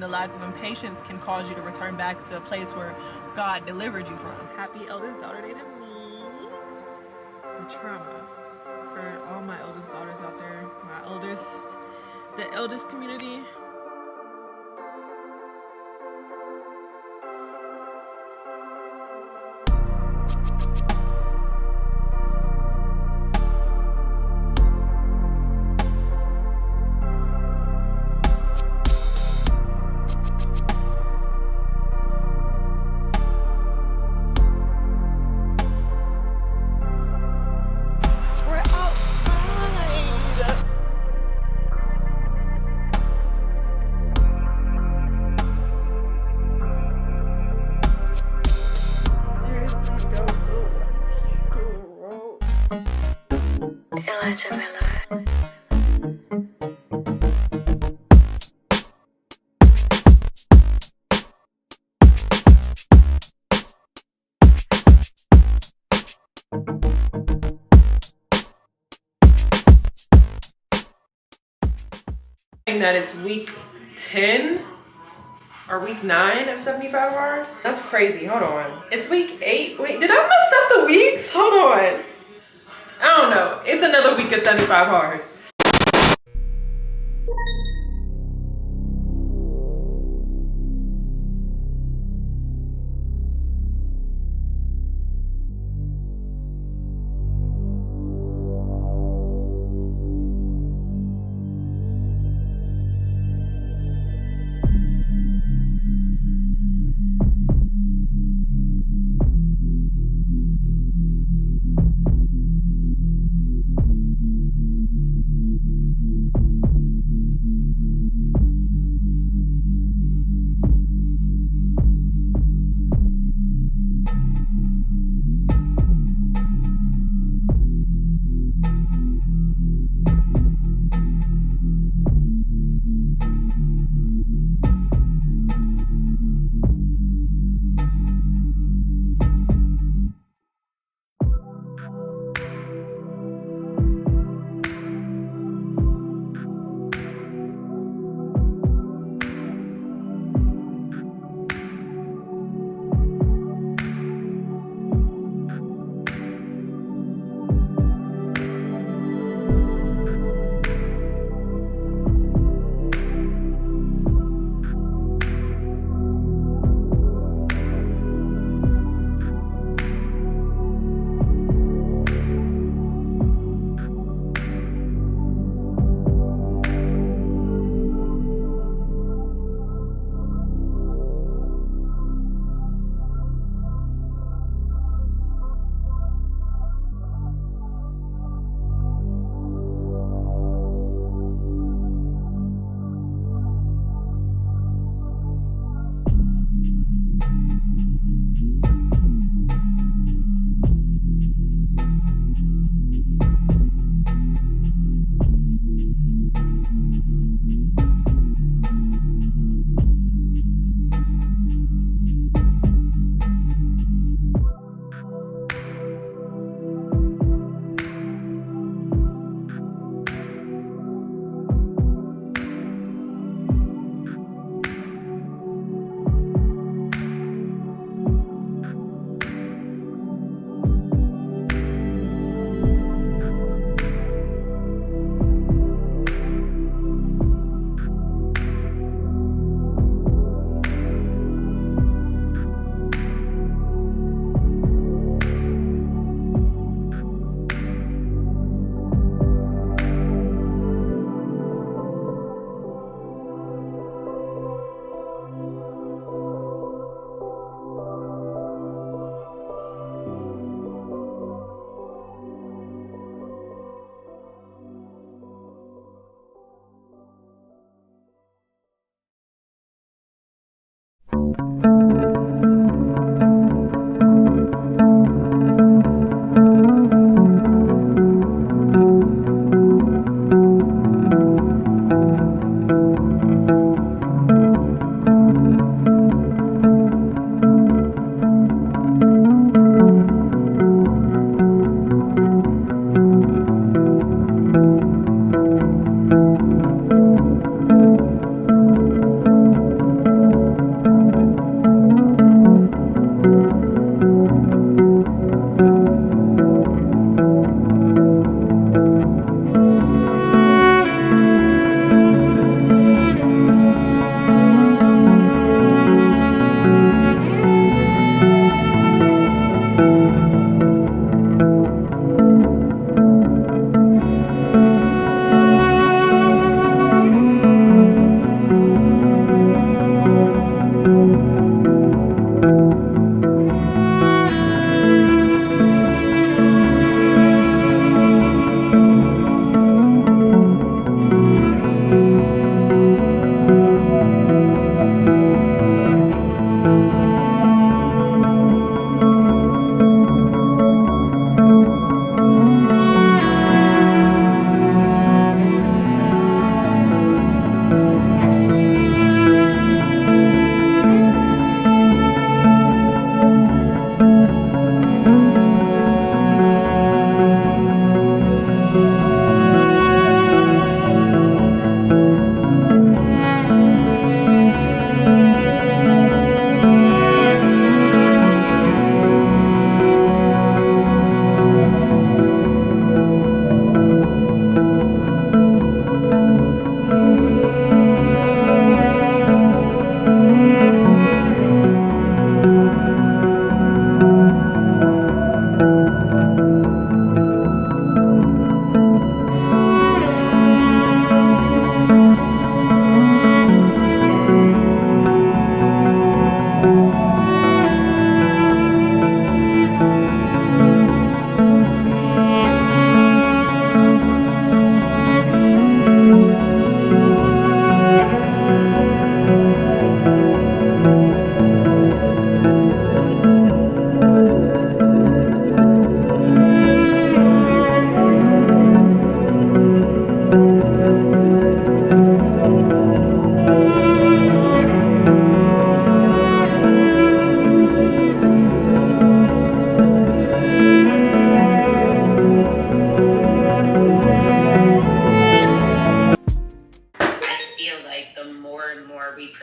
The lack of impatience can cause you to return back to a place where God delivered you from. Happy eldest daughter day to me. The trauma for all my eldest daughters out there, the eldest community. That it's week 10 or week 9 of 75 hard. That's crazy. Hold on. It's week 8. Wait, did I mess up the weeks? Hold on. I don't know. It's another week of 75 hard.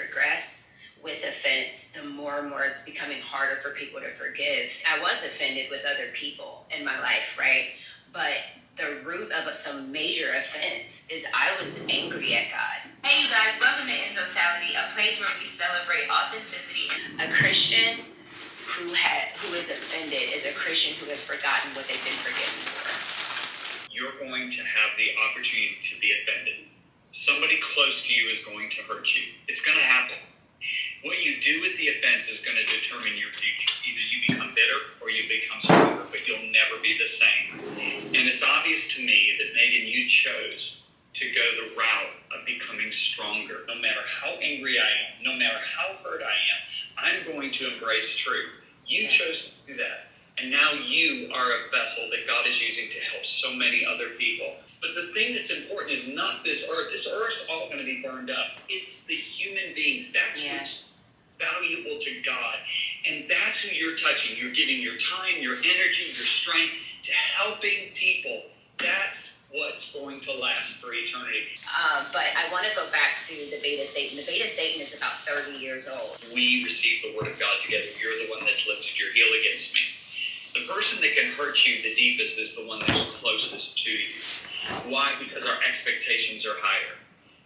progress with offense, the more and more it's becoming harder for people to forgive. I was offended with other people in my life, right? But the root of some major offense is I was angry at God. Hey, you guys, welcome to Totality, a place where we celebrate authenticity. A Christian who is offended is a Christian who has forgotten what they've been forgiven for. You're going to have the opportunity to be offended. Somebody close to you is going to hurt you. It's going to happen. What you do with the offense is going to determine your future. Either you become bitter or you become stronger, but you'll never be the same. And it's obvious to me that, Megan, you chose to go the route of becoming stronger. No matter how angry I am, no matter how hurt I am, I'm going to embrace truth. You chose to do that. And now you are a vessel that God is using to help so many other people. But the thing that's important is not this earth. This earth's all going to be burned up. It's the human beings. That's what's valuable to God. And that's who you're touching. You're giving your time, your energy, your strength to helping people. That's what's going to last for eternity. But I want to go back to the beta Satan. The beta Satan is about 30 years old. We received the word of God together. You're the one that's lifted your heel against me. The person that can hurt you the deepest is the one that's closest to you. Why? Because our expectations are higher.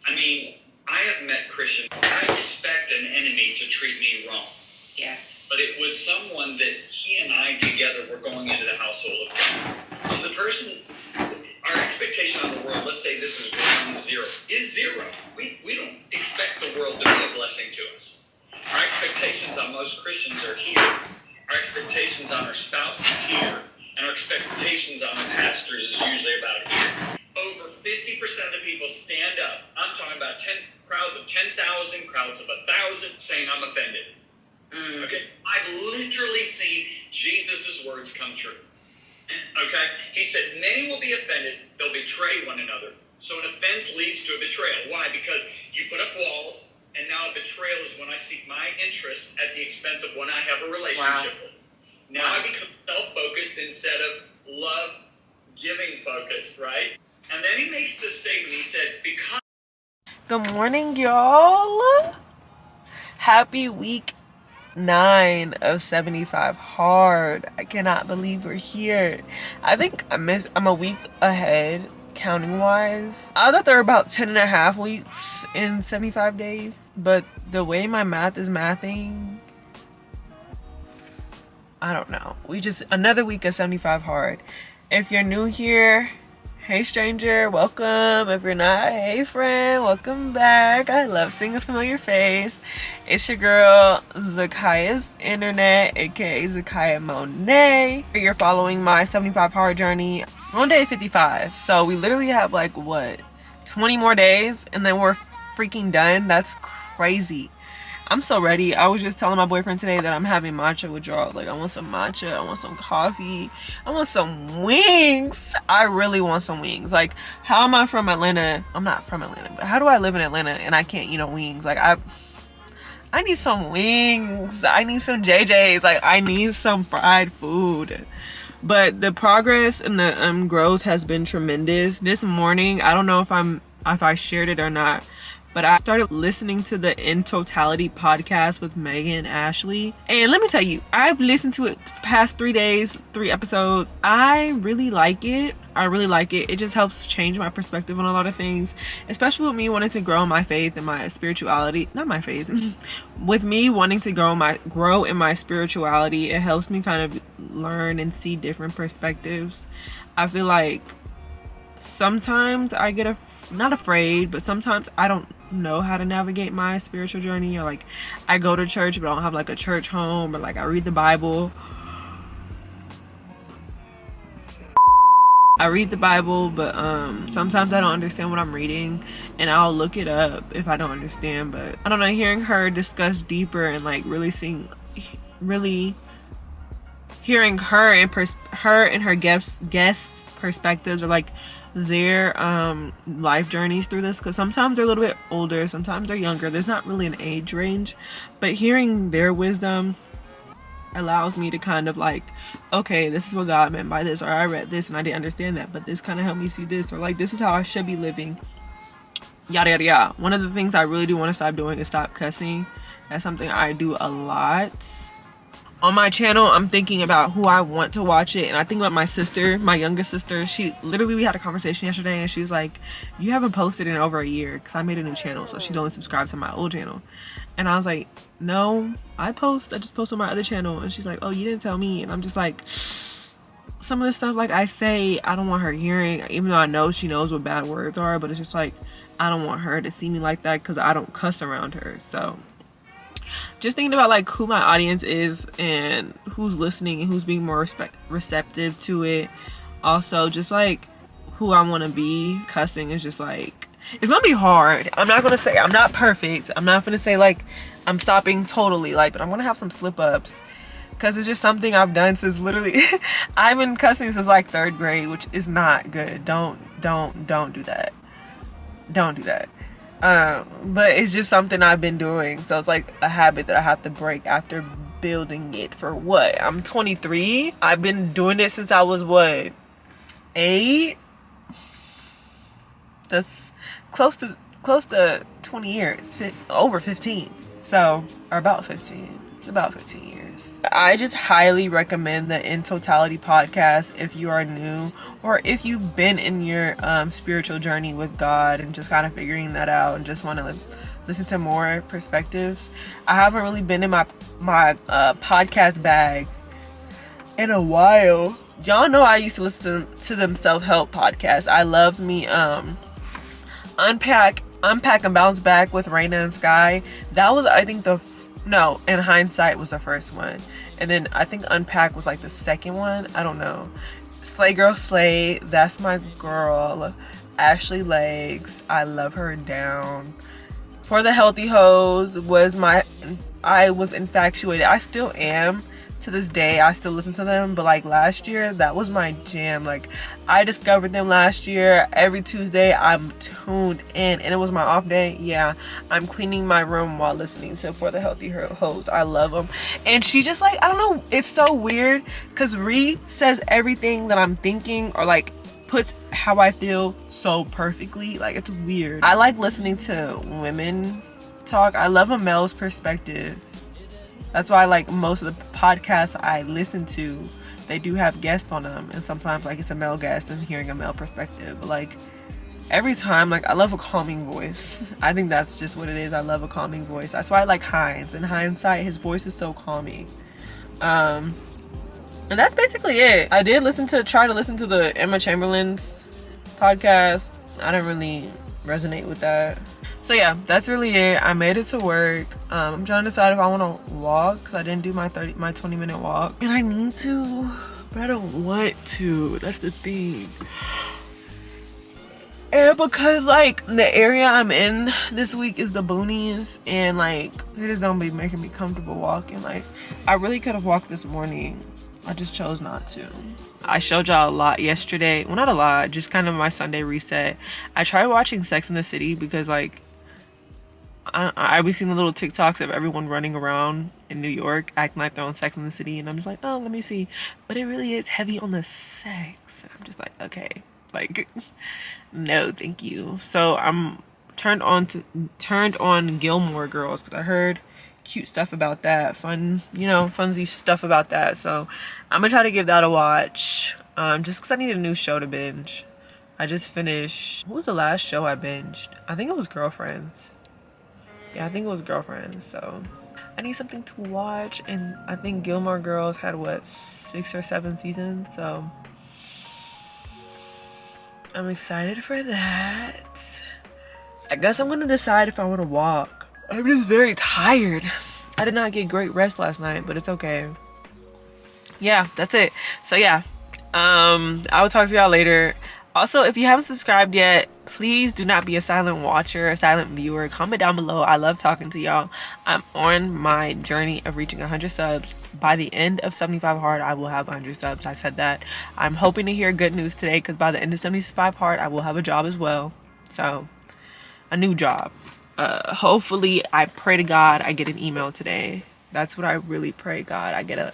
I mean, I have met Christians. I expect an enemy to treat me wrong. Yeah. But it was someone that he and I together were going into the household of God. So the person, our expectation on the world, let's say this is 1, 0, is 0. We don't expect the world to be a blessing to us. Our expectations on most Christians are here. Our expectations on our spouse is here. And our expectations on the pastors is usually about here. Over 50% of the people stand up. I'm talking about crowds of 10,000, crowds of 1,000 saying I'm offended. Okay, I've literally seen Jesus' words come true. Okay, he said, many will be offended, they'll betray one another. So an offense leads to a betrayal. Why? Because you put up walls, and now a betrayal is when I seek my interest at the expense of one I have a relationship with. Now I become self-focused instead of love-giving focused, right? And then he makes this statement. He said, because... Good morning, y'all. Happy week 9 of 75 hard. I cannot believe we're here. I think I'm a week ahead counting wise. I thought there were about 10.5 weeks in 75 days, but the way my math is mathing, I don't know. Another week of 75 hard. If you're new here, hey stranger, welcome. If you're not, hey friend, welcome back. I love seeing a familiar face. It's your girl, Zakiah's Internet, aka Zakiah Monet. You're following my 75 hard journey on day 55. So we literally have like, what, 20 more days and then we're freaking done. That's crazy. I'm so ready. I was just telling my boyfriend today that I'm having matcha withdrawals. Like, I want some matcha. I want some coffee. I want some wings. I really want some wings. Like, how am I from Atlanta? I'm not from Atlanta, but how do I live in Atlanta and I can't eat wings? Like, I need some wings. I need some JJ's. Like, I need some fried food. But the progress and the growth has been tremendous. This morning, I don't know if I shared it or not, but I started listening to the In Totality podcast with Megan and Ashley. And let me tell you, I've listened to it the past 3 days, 3 episodes. I really like it. It just helps change my perspective on a lot of things, especially with me wanting to grow my faith and my spirituality. Not my faith. With me wanting to grow in my spirituality, it helps me kind of learn and see different perspectives. I feel like sometimes I get not afraid, but sometimes I don't know how to navigate my spiritual journey, or like I go to church but I don't have like a church home, or like I read the Bible. But sometimes I don't understand what I'm reading, and I'll look it up if I don't understand. But I don't know, hearing her discuss deeper and like really hearing her and her guests perspectives, or like their life journeys through this, because sometimes they're a little bit older, sometimes they're younger. There's not really an age range, but hearing their wisdom allows me to kind of like, okay, this is what God meant by this, or I read this and I didn't understand that, but this kind of helped me see this, or like this is how I should be living. yada yada yada. One of the things I really do want to stop doing is stop cussing. That's something I do a lot. On my channel, I'm thinking about who I want to watch it, and I think about my sister, my youngest sister. She literally, we had a conversation yesterday, and she's like, you haven't posted in over a year, because I made a new channel, so she's only subscribed to my old channel. And I was like, no, I just post on my other channel. And she's like, oh, you didn't tell me. And I'm just like, some of the stuff like I say, I don't want her hearing, even though I know she knows what bad words are, but it's just like, I don't want her to see me like that, because I don't cuss around her. So just thinking about like who my audience is and who's listening and who's being more receptive to it. Also just like who I want to be. Cussing is just like, it's gonna be hard. I'm not gonna say I'm not perfect. I'm not gonna say like I'm stopping totally, like, but I'm gonna have some slip ups, because it's just something I've done since literally I've been cussing since like 3rd grade, which is not good. Don't do that. Don't do that. But it's just something I've been doing, so it's like a habit that I have to break after building it for what, I'm 23. I've been doing it since I was what, 8? That's close to 20 years, over 15. So, or about 15. It's about 15 years. I just highly recommend the In Totality podcast if you are new, or if you've been in your spiritual journey with God and just kind of figuring that out and just want to listen to more perspectives. I haven't really been in my podcast bag in a while. Y'all know I used to listen to them self-help podcasts. I loved me Unpack and Bounce Back with Raina and Sky. That was, I think, in Hindsight was the first one, and then I think Unpack was like the second one. I don't know. Slay Girl Slay, that's my girl. Ashley Legs, I love her down. For the Healthy Hoes I was infatuated. I still am to this day. I still listen to them, but like last year, that was my jam. Like, I discovered them last year. Every Tuesday I'm tuned in, and it was my off day. Yeah, I'm cleaning my room while listening to For the Healthy Hoes. I love them. And she just like, I don't know, it's so weird because Ree says everything that I'm thinking, or like puts how I feel so perfectly. Like, it's weird. I like listening to women talk. I love a male's perspective. That's why like most of the podcasts I listen to, they do have guests on them, and sometimes like it's a male guest and hearing a male perspective. But like every time, like, I love a calming voice. I think that's just what it is. I love a calming voice. That's why I like Hines. In Hindsight, his voice is so calming. And that's basically it. I did try to listen to the Emma Chamberlain's podcast. I didn't really resonate with that. So yeah, that's really it. I made it to work. I'm trying to decide if I want to walk, because I didn't do my 20-minute walk, and I need to, but I don't want to. That's the thing. And because like the area I'm in this week is the boonies, and like it just don't be making me comfortable walking. Like, I really could have walked this morning. I just chose not to. I showed y'all a lot yesterday. Well, not a lot, just kind of my Sunday reset. I tried watching Sex and the City because like I be seeing the little TikToks of everyone running around in New York acting like they're on Sex and the City, and I'm just like, oh, let me see. But it really is heavy on the sex. I'm just like, okay, like, no, thank you. So I'm turned on Gilmore Girls, because I heard cute stuff about that, funsy stuff about that. So I'm gonna try to give that a watch, just because I need a new show to binge. I just finished, what was the last show I binged? I think it was Girlfriends. Yeah, I think it was Girlfriends. So I need something to watch, and I think Gilmore Girls had what, 6 or 7 seasons, so I'm excited for that. I guess I'm gonna decide if I want to walk. I'm just very tired. I did not get great rest last night, but it's okay. Yeah, that's it. So yeah, I will talk to y'all later. Also, if you haven't subscribed yet, please do not be a silent watcher, a silent viewer. Comment down below. I love talking to y'all. I'm on my journey of reaching 100 subs. By the end of 75 hard, I will have 100 subs. I said that. I'm hoping to hear good news today, because by the end of 75 hard, I will have a job as well. So, a new job. Hopefully, I pray to God I get an email today. That's what I really pray, God. I get a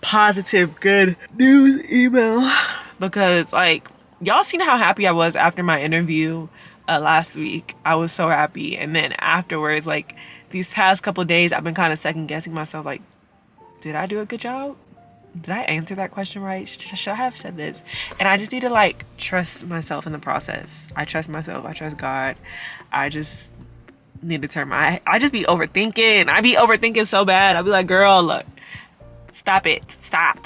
positive, good news email. Because, like, y'all seen how happy I was after my interview last week. I was so happy. And then afterwards, like these past couple of days, I've been kind of second guessing myself, like, did I do a good job? Did I answer that question right? Should I have said this? And I just need to like trust myself in the process. I trust myself. I trust God. I just need to turn my, I just be overthinking. I be overthinking so bad. I'll be like, girl, look, stop it. Stop.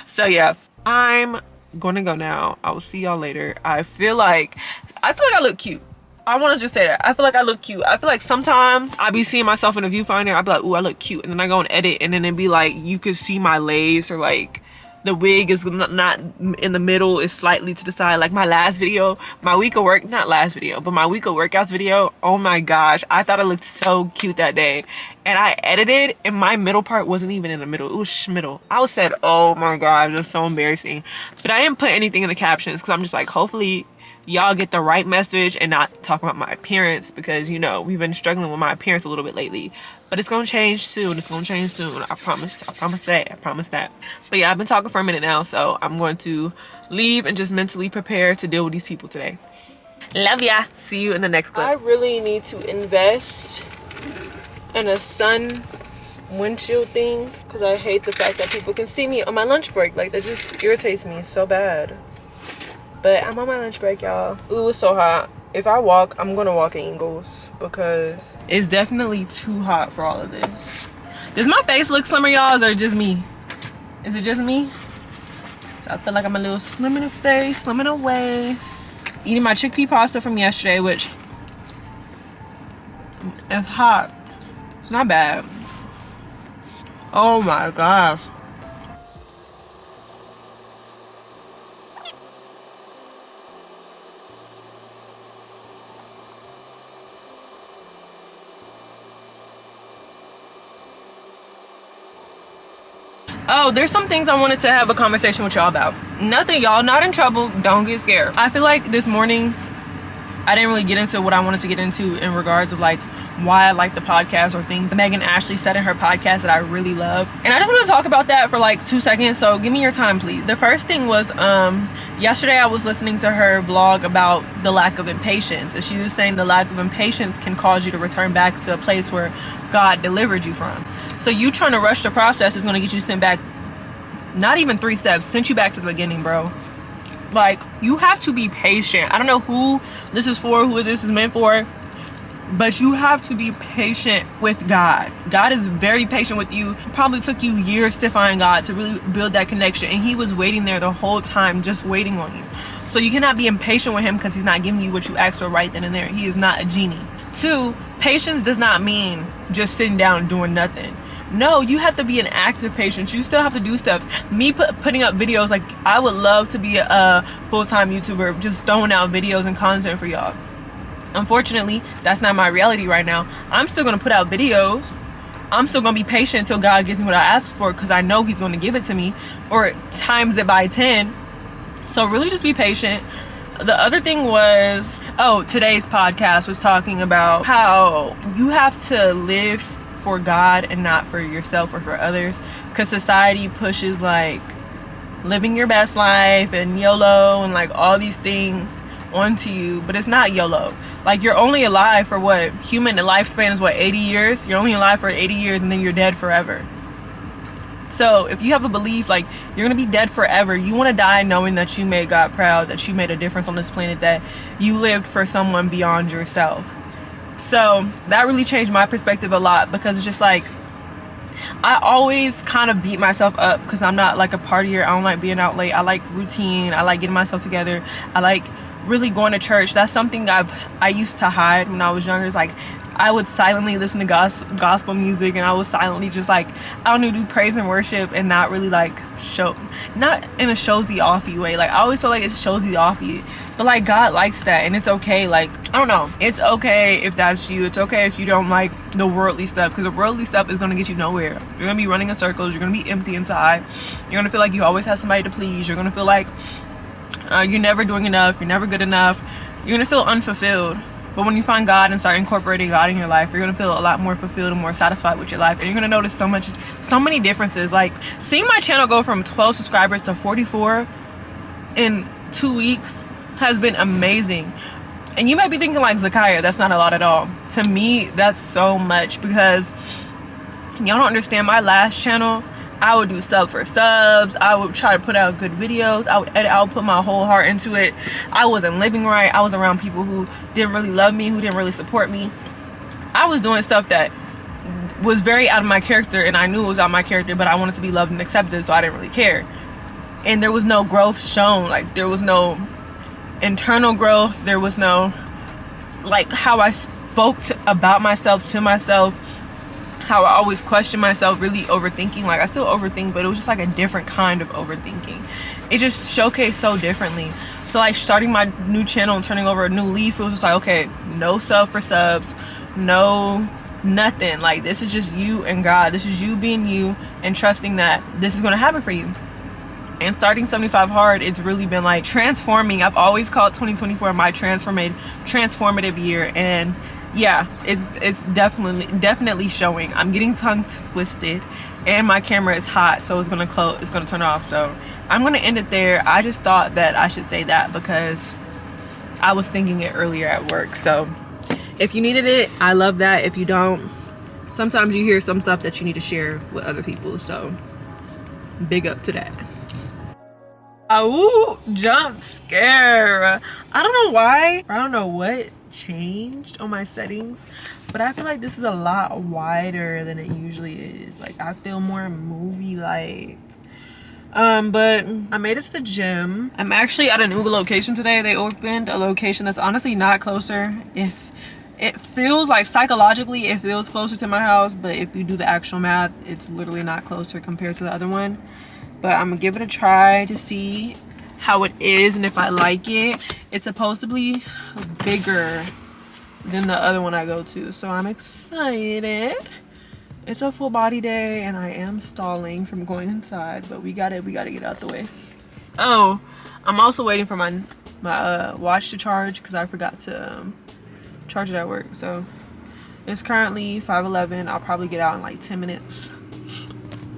So yeah, I'm gonna go now. I will see y'all later. I feel like I look cute. I want to just say that. I feel like I look cute. I feel like sometimes I be seeing myself in a viewfinder. I be like, ooh, I look cute. And then I go and edit. And then it'd be like, you could see my lace, or like the wig is not in the middle. It's slightly to the side. Like my last video, my week of work, not last video, but my week of workouts video. Oh my gosh. I thought I looked so cute that day. And I edited and my middle part wasn't even in the middle. It was schmiddle. I was said, oh my God, that's so embarrassing. But I didn't put anything in the captions because I'm just like, hopefully y'all get the right message and not talk about my appearance, because you know we've been struggling with my appearance a little bit lately, but it's gonna change soon. I promise that. But yeah, I've been talking for a minute now, so I'm going to leave and just mentally prepare to deal with these people today. Love ya. See you in the next clip. I really need to invest in a sun windshield thing because I hate the fact that people can see me on my lunch break. Like, that just irritates me so bad. But I'm on my lunch break, y'all. Ooh, it's so hot. If I walk, I'm gonna walk in Ingles because it's definitely too hot for all of this. Does my face look slimmer, y'all, or is it just me? Is it just me? So I feel like I'm a little slim in the face, slim in the waist. Eating my chickpea pasta from yesterday, which it's hot. It's not bad. Oh my gosh. Oh, there's some things I wanted to have a conversation with y'all about. Nothing, y'all, not in trouble. Don't get scared. I feel like this morning I didn't really get into what I wanted to get into in regards of like why I like the podcast or things Megan Ashley said in her podcast that I really love. And I just want to talk about that for like 2 seconds. So give me your time, please. The first thing was yesterday I was listening to her vlog about the lack of impatience. And she was saying the lack of impatience can cause you to return back to a place where God delivered you from. So you trying to rush the process is going to get you sent back, not even 3 steps, sent you back to the beginning, bro. Like, you have to be patient. I don't know who this is for, who this is meant for, but you have to be patient with God. God is very patient with you. It probably took you years to find God, to really build that connection, and he was waiting there the whole time, just waiting on you. So you cannot be impatient with him because he's not giving you what you asked for right then and there. He is not a genie. 2, patience does not mean just sitting down and doing nothing. No, you have to be an active patient. You still have to do stuff. Me putting up videos, like, I would love to be a full-time YouTuber, just throwing out videos and content for y'all. Unfortunately, that's not my reality right now. I'm still going to put out videos. I'm still going to be patient until God gives me what I asked for, because I know he's going to give it to me, or times it by 10. So really just be patient. The other thing was, today's podcast was talking about how you have to live for God and not for yourself or for others, because society pushes like living your best life and YOLO and like all these things onto you, but it's not YOLO. Like, you're only alive for what? Human lifespan is what, 80 years? You're only alive for 80 years and then you're dead forever. So if you have a belief like you're gonna be dead forever, you want to die knowing that you made God proud, that you made a difference on this planet, that you lived for someone beyond yourself. So that really changed my perspective a lot, because it's just like, I always kind of beat myself up because I'm not like a partier. I don't like being out late. I like routine. I like getting myself together. I like really going to church. That's something I used to hide when I was younger. It's like, I would silently listen to gospel music, and I would silently just like, I don't know, do praise and worship, and not really like show, not in a shows-y offy way. Like, I always feel like it's shows-y offy, but like God likes that, and it's okay. Like, I don't know, it's okay if that's you. It's okay if you don't like the worldly stuff, because the worldly stuff is gonna get you nowhere. You're gonna be running in circles. You're gonna be empty inside. You're gonna feel like you always have somebody to please. You're gonna feel like you're never doing enough. You're never good enough. You're gonna feel unfulfilled. But when you find God and start incorporating God in your life, you're gonna feel a lot more fulfilled and more satisfied with your life, and you're gonna notice so many differences. Like, seeing my channel go from 12 subscribers to 44 in 2 weeks has been amazing. And you might be thinking like, Zakiah, that's not a lot at all. To me, that's so much, because y'all don't understand. My last channel, I would do sub for subs. I would try to put out good videos. I would edit. I would put my whole heart into it. I wasn't living right. I was around people who didn't really love me, who didn't really support me. I was doing stuff that was very out of my character, and I knew it was out of my character, but I wanted to be loved and accepted, so I didn't really care. And there was no growth shown. Like, there was no internal growth. There was no, like, how I spoke about myself to myself, how I always questioned myself, really overthinking. Like, I still overthink, but it was just like a different kind of overthinking. It just showcased so differently. So like, starting my new channel and turning over a new leaf, it was just like, okay, no sub for subs, no nothing. Like, this is just you and God. This is you being you and trusting that this is going to happen for you. And starting 75 hard, it's really been like transforming. I've always called 2024 my transformative year, and yeah, it's definitely showing. I'm getting tongue twisted, and my camera is hot, so it's gonna turn off. So I'm gonna end it there. I just thought that I should say that because I was thinking it earlier at work. So if you needed it, I love that. If you don't, sometimes you hear some stuff that you need to share with other people. So big up to that. Ooh, jump scare. I don't know why, I don't know what changed on my settings, but I feel like this is a lot wider than it usually is. Like, I feel more movie light. But I made it to the gym. I'm actually at a new location today. They opened a location that's honestly not closer. If it feels like, psychologically it feels closer to my house, but if you do the actual math, it's literally not closer compared to the other one. But I'm gonna give it a try to see how it is and if I like it. It's supposed to be bigger than the other one I go to, so I'm excited. It's a full body day and I am stalling from going inside, but we gotta get out the way. Oh, I'm also waiting for my watch to charge because I forgot to charge it at work. So it's currently 5:11. I'll probably get out in like 10 minutes.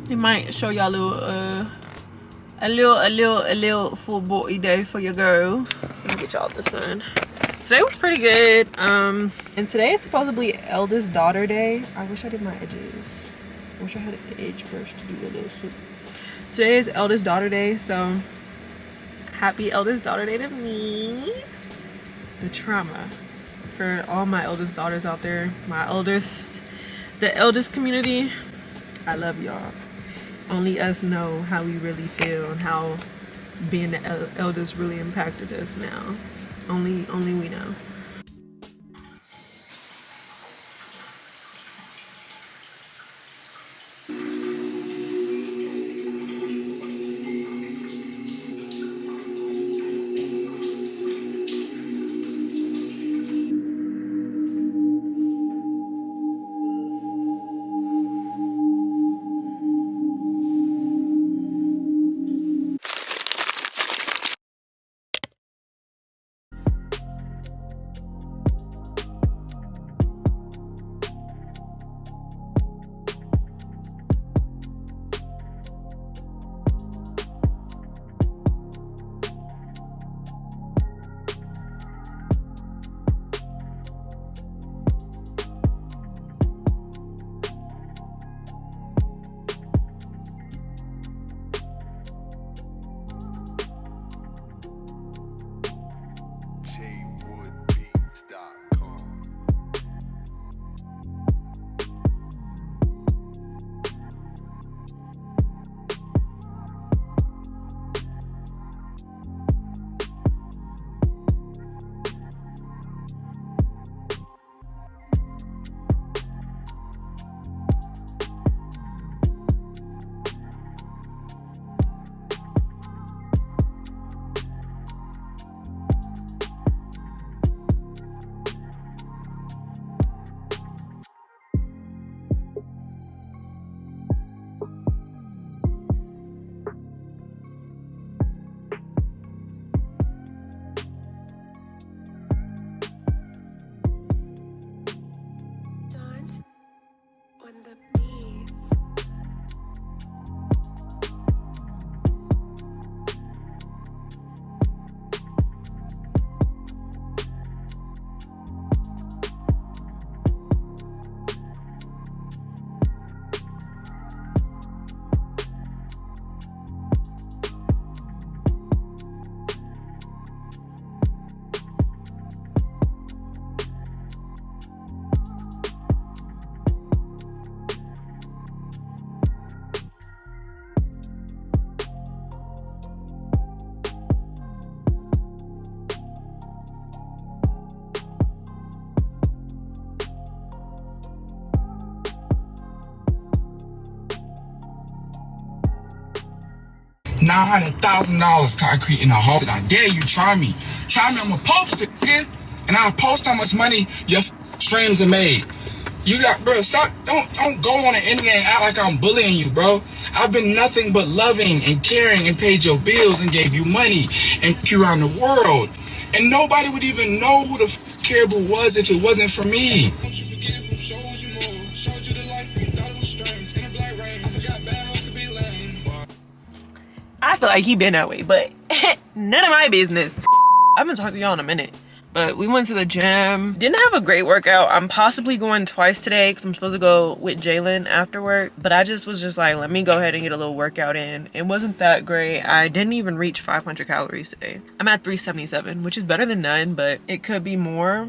It might show y'all a little full body day for your girl. Let me get y'all the sun. Today was pretty good. And today is supposedly eldest daughter day. I wish I did my edges. I wish I had an edge brush to do a little swoop. Today is eldest daughter day, so happy eldest daughter day to me. The trauma for all my eldest daughters out there, the eldest community. I love y'all. Only us know how we really feel and how being the eldest really impacted us now. Only we know. $900,000 concrete in a hole. I dare you, try me. Try me, I'm gonna post it, man. And I'll post how much money your streams are made. You got, bro, stop, don't go on the internet and act like I'm bullying you, bro. I've been nothing but loving and caring and paid your bills and gave you money and took you around the world. And nobody would even know who the Caribou was if it wasn't for me. Don't you forget who shows you more, showed you the life you thought it was strange. In a black rain, I forgot bad hoes to be lame. I feel like he been that way, but none of my business. I'm gonna talk to y'all in a minute. But we went to the gym. Didn't have a great workout. I'm possibly going twice today because I'm supposed to go with Jalen after work. But I was just like, let me go ahead and get a little workout in. It wasn't that great. I didn't even reach 500 calories today. I'm at 377, which is better than none, but it could be more.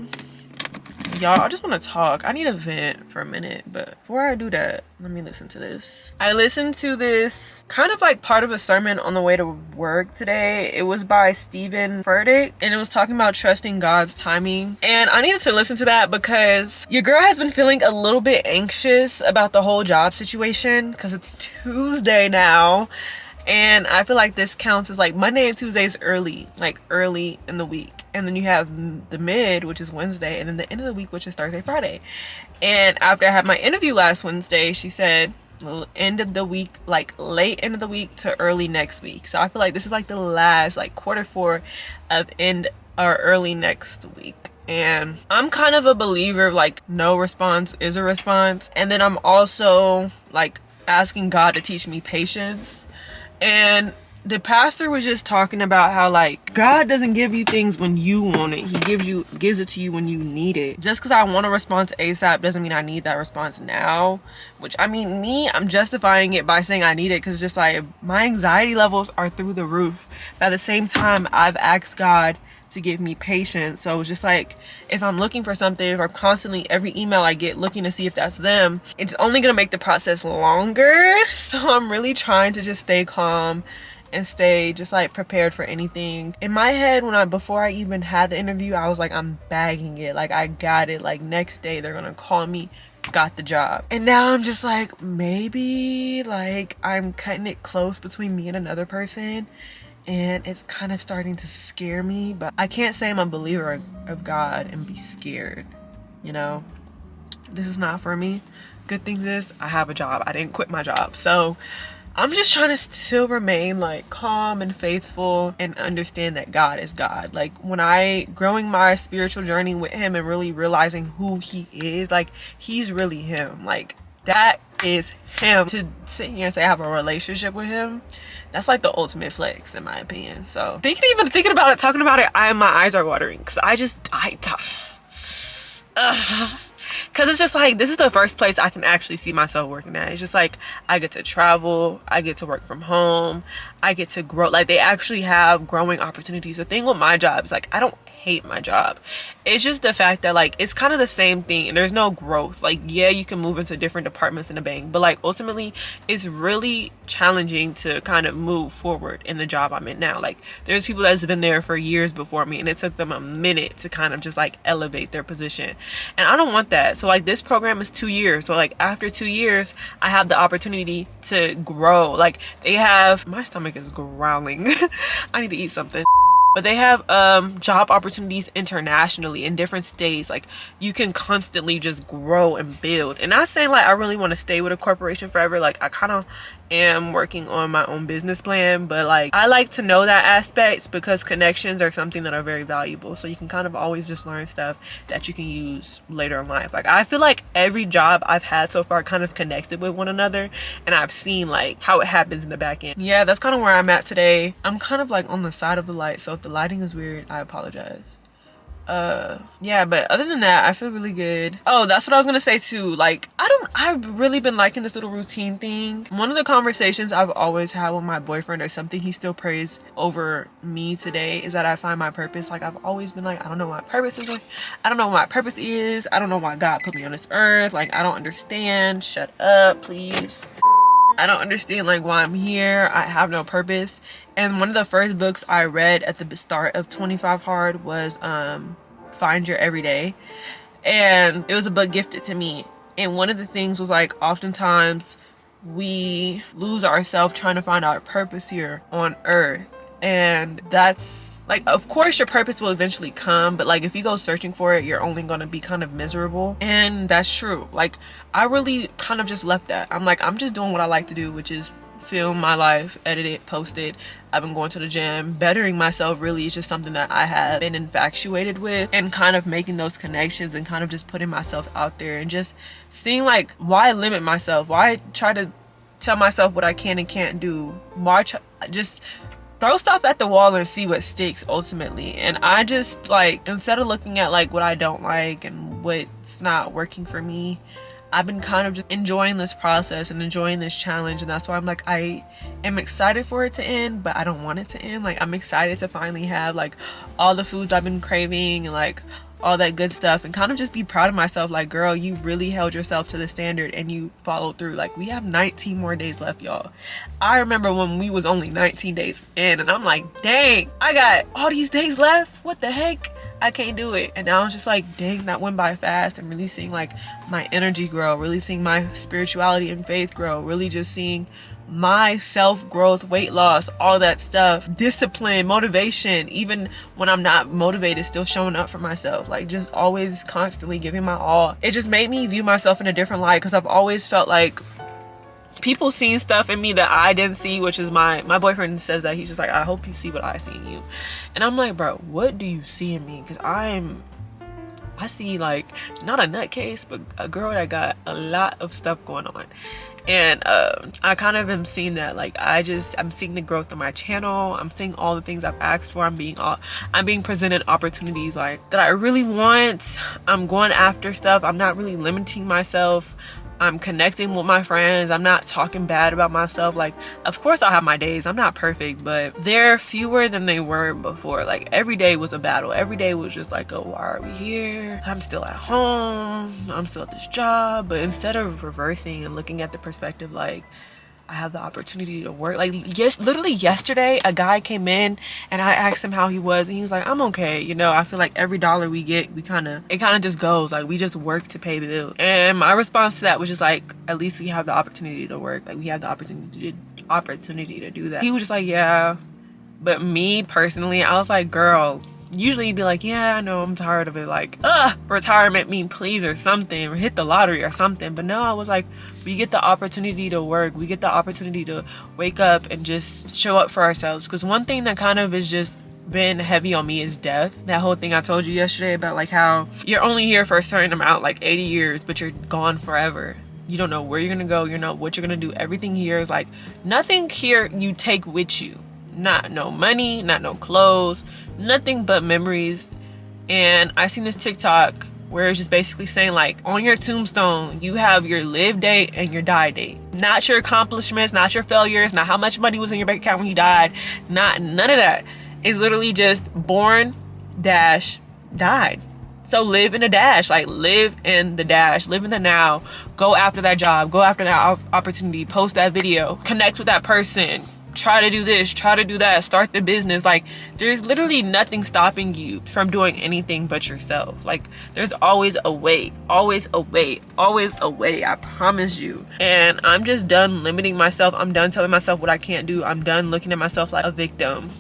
Y'all, I just want to talk. I need a vent for a minute, but before I do that, let me listen to this. I listened to this kind of like part of a sermon on the way to work today. It was by Stephen Furtick, and it was talking about trusting God's timing. And I needed to listen to that because your girl has been feeling a little bit anxious about the whole job situation because it's Tuesday now. And I feel like this counts as like Monday and Tuesdays early, like early in the week. And then you have the mid, which is Wednesday, and then the end of the week, which is Thursday, Friday. And after I had my interview last Wednesday, she said end of the week, like late end of the week to early next week. So I feel like this is like the last like Q4 of end or early next week. And I'm kind of a believer of like no response is a response. And then I'm also like asking God to teach me patience. And the pastor was just talking about how like God doesn't give you things when you want it. He gives it to you when you need it. Just because I want a response ASAP doesn't mean I need that response now. Which I mean, I'm justifying it by saying I need it because just like my anxiety levels are through the roof. But at the same time, I've asked God to give me patience. So it's just like if I'm looking for something, if I'm constantly every email I get looking to see if that's them, it's only gonna make the process longer. So I'm really trying to just stay calm and stay just like prepared for anything. In my head, before I even had the interview, I was like, I'm bagging it, like I got it, like next day they're gonna call me, got the job. And now I'm just like, maybe like I'm cutting it close between me and another person, and it's kind of starting to scare me. But I can't say I'm a believer of God and be scared, you know. This is not for me. Good thing is I have a job. I didn't quit my job, so I'm just trying to still remain like calm and faithful and understand that God is God. Like when growing my spiritual journey with him and really realizing who he is, like he's really him. Like that is him. To sit here and say I have a relationship with him, that's like the ultimate flex in my opinion. So thinking about it, talking about it, my eyes are watering because because it's just like this is the first place I can actually see myself working at. It's just like I get to travel, I get to work from home, I get to grow. Like they actually have growing opportunities. The thing with my job is like I don't hate my job. It's just the fact that like it's kind of the same thing and there's no growth. Like yeah, you can move into different departments in a bang, but like ultimately it's really challenging to kind of move forward in the job I'm in now. Like there's people that's been there for years before me and it took them a minute to kind of just like elevate their position, and I don't want that. So like this program is 2 years, so like after 2 years I have the opportunity to grow. Like they have, my stomach is growling. I need to eat something. But they have job opportunities internationally in different states. Like you can constantly just grow and build. And not saying like I really want to stay with a corporation forever. Like I kind of am working on my own business plan, but like I like to know that aspect because connections are something that are very valuable. So you can kind of always just learn stuff that you can use later in life. Like I feel like every job I've had so far kind of connected with one another, and I've seen like how it happens in the back end. Yeah, that's kind of where I'm at today. I'm kind of like on the side of the light, so if the lighting is weird, I apologize. Yeah, but other than that, I feel really good. Oh, that's what I was gonna say too. Like I've really been liking this little routine thing. One of the conversations I've always had with my boyfriend, or something he still prays over me today, is that I find my purpose. Like I've always been like, I don't know what my purpose is. I don't know what my purpose is. I don't know why God put me on this earth. Like I don't understand. Shut up, please. I don't understand like why I'm here. I have no purpose. And one of the first books I read at the start of 25 Hard was Find Your Everyday. And it was a book gifted to me. And one of the things was like oftentimes we lose ourselves trying to find our purpose here on earth. And that's like, of course your purpose will eventually come, but like if you go searching for it, you're only gonna be kind of miserable. And that's true. Like I really kind of just left that. I'm like, I'm just doing what I like to do, which is film my life, edit it, post it. I've been going to the gym. Bettering myself really is just something that I have been infatuated with, and kind of making those connections and kind of just putting myself out there and just seeing like, why limit myself? Why try to tell myself what I can and can't do? Why just throw stuff at the wall and see what sticks ultimately? And I just like, instead of looking at like what I don't like and what's not working for me, I've been kind of just enjoying this process and enjoying this challenge. And that's why I'm like, I am excited for it to end, but I don't want it to end. Like I'm excited to finally have like all the foods I've been craving and like all that good stuff, and kind of just be proud of myself. Like, girl, you really held yourself to the standard and you followed through. Like we have 19 more days left, y'all. I remember when we was only 19 days in and I'm like, dang, I got all these days left. What the heck? I can't do it. And now I'm just like, dang, that went by fast. And really seeing like my energy grow, really seeing my spirituality and faith grow, really just seeing my self-growth, weight loss, all that stuff, discipline, motivation, even when I'm not motivated, still showing up for myself, like just always constantly giving my all. It just made me view myself in a different light, because I've always felt like people seen stuff in me that I didn't see, which is my boyfriend says that. He's just like, I hope you see what I see in you. And I'm like, bro, what do you see in me? Because I see like, not a nutcase, but a girl that got a lot of stuff going on. And I kind of am seeing that, like I'm seeing the growth of my channel. I'm seeing all the things I've asked for. I'm being presented opportunities like that I really want. I'm going after stuff. I'm not really limiting myself. I'm connecting with my friends. I'm not talking bad about myself. Like, of course I'll have my days. I'm not perfect, but they're fewer than they were before. Like every day was a battle. Every day was just like, oh, why are we here? I'm still at home. I'm still at this job. But instead of reversing and looking at the perspective, like, I have the opportunity to work. Like, yes, literally yesterday, a guy came in and I asked him how he was, and he was like, I'm okay. You know, I feel like every dollar we get, it kind of just goes. Like, we just work to pay the bill. And my response to that was just like, at least we have the opportunity to work. Like, we have the opportunity to do that. He was just like, yeah. But me personally, I was like, girl, usually you'd be like, yeah, I know, I'm tired of it. Like, retirement mean please or something, or hit the lottery or something. But no, I was like, we get the opportunity to work. We get the opportunity to wake up and just show up for ourselves. Because one thing that kind of has just been heavy on me is death. That whole thing I told you yesterday about like how you're only here for a certain amount, like 80 years, but you're gone forever. You don't know where you're gonna go. You know what you're gonna do. Everything here is like, nothing here you take with you. Not no money, not no clothes, nothing but memories. And I seen this TikTok where it's just basically saying like, on your tombstone you have your live date and your die date, not your accomplishments, not your failures, not how much money was in your bank account when you died, none of that. It's literally just born dash died. So live in the dash, like live in the dash, live in the now, go after that job, go after that opportunity, post that video, connect with that person, try to do this, try to do that, start the business. Like, there's literally nothing stopping you from doing anything but yourself. Like, there's always a way, always a way, always a way, I promise you. And I'm just done limiting myself. I'm done telling myself what I can't do. I'm done looking at myself like a victim.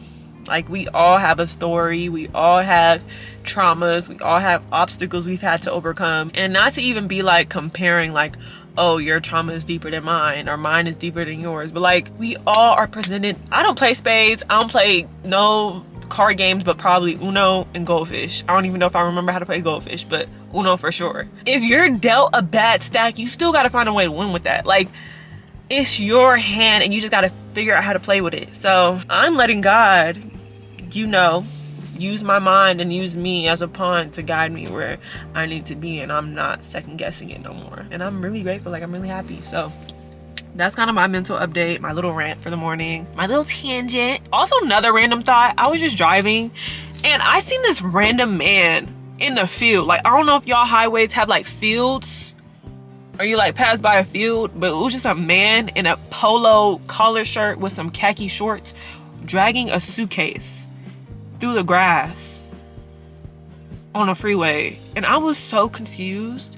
Like, we all have a story, we all have traumas, we all have obstacles we've had to overcome. And not to even be like comparing like, oh, your trauma is deeper than mine, or mine is deeper than yours. But like, we all are presented. I don't play spades, I don't play no card games, but probably Uno and Goldfish. I don't even know if I remember how to play Goldfish, but Uno for sure. If you're dealt a bad stack, you still gotta find a way to win with that. Like, it's your hand and you just gotta figure out how to play with it. So I'm letting God, you know, use my mind and use me as a pawn to guide me where I need to be, and I'm not second guessing it no more. And I'm really grateful, like I'm really happy. So that's kind of my mental update, my little rant for the morning, my little tangent. Also, another random thought, I was just driving and I seen this random man in the field. Like, I don't know if y'all highways have like fields, or you like pass by a field, but it was just a man in a polo collar shirt with some khaki shorts dragging a suitcase through the grass on a freeway. And I was so confused.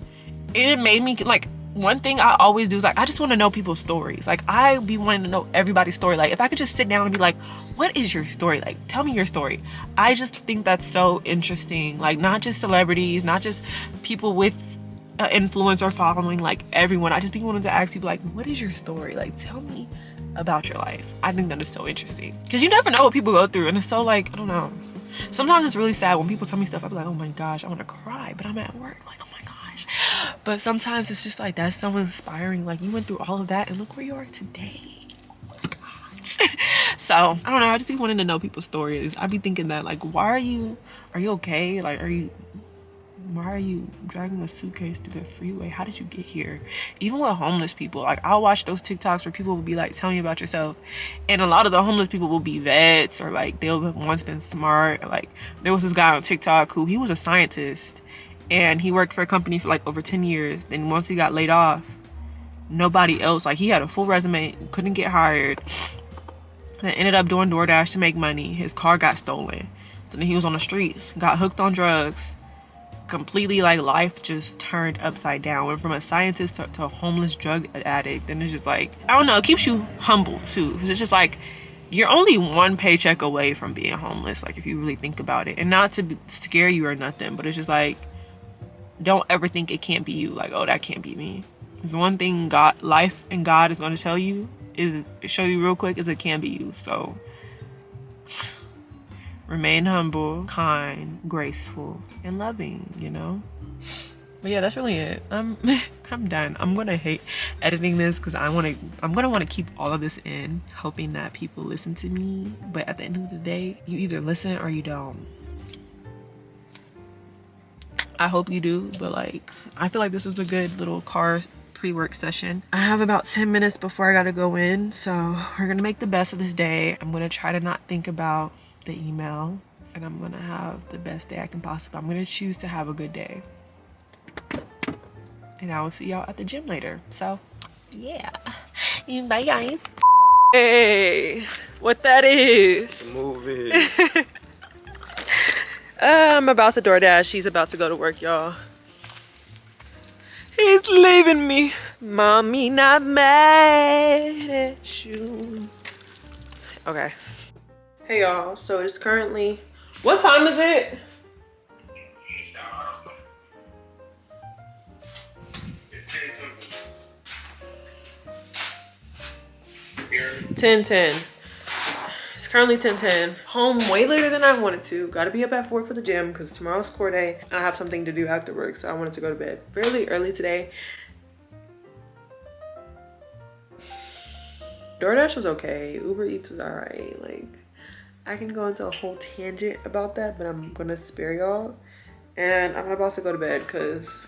It made me like, one thing I always do is like, I just want to know people's stories. Like, I be wanting to know everybody's story. Like, if I could just sit down and be like, what is your story? Like, tell me your story. I just think that's so interesting. Like, not just celebrities, not just people with influence or following, like everyone. I just be wanting to ask people like, what is your story? Like, tell me about your life. I think that is so interesting because you never know what people go through, and it's so like, I don't know. Sometimes it's really sad when people tell me stuff. I be like, oh my gosh, I want to cry, but I'm at work. Like, oh my gosh. But sometimes it's just like, that's so inspiring. Like, you went through all of that and look where you are today. Oh my gosh. So I don't know. I just be wanting to know people's stories. I be thinking that like, are you okay? Like, why are you dragging a suitcase through the freeway? How did you get here? Even with homeless people, like, I'll watch those TikToks where people will be like, tell me about yourself, and a lot of the homeless people will be vets, or like they'll have once been smart. Like, there was this guy on TikTok who, he was a scientist and he worked for a company for like over 10 years. Then once he got laid off, nobody else, like, he had a full resume, couldn't get hired, and ended up doing DoorDash to make money. His car got stolen, so then he was on the streets, got hooked on drugs. Completely, like, life just turned upside down. Went from a scientist to a homeless drug addict. And it's just like, I don't know, it keeps you humble too, because it's just like, you're only one paycheck away from being homeless, like, if you really think about it. And not to scare you or nothing, but it's just like, don't ever think it can't be you. Like, oh, that can't be me. Because one thing God, life and God is going to tell you, is show you real quick, is it can be you. So remain humble, kind, graceful, and loving, you know? But yeah, that's really it. I'm done. I'm gonna hate editing this because I'm gonna want to keep all of this in, hoping that people listen to me. But at the end of the day, you either listen or you don't. I hope you do, but like, I feel like this was a good little car pre-work session. I have about 10 minutes before I gotta go in, so we're gonna make the best of this day. I'm gonna try to not think about the email, and I'm gonna have the best day I can possibly. I'm gonna choose to have a good day, and I will see y'all at the gym later. So yeah, bye guys. Hey, what that is? Movie. I'm about to DoorDash. She's about to go to work, y'all. He's leaving me. Mommy, not mad at you. Okay. Hey y'all, so it's currently, what time is it? It's 10:10. It's currently 10:10. Home way later than I wanted to. Gotta be up at 4 for the gym because tomorrow's core day and I have something to do after work, so I wanted to go to bed fairly early today. DoorDash was okay. Uber Eats was alright. Like, I can go into a whole tangent about that, but I'm gonna spare y'all. And I'm about to go to bed because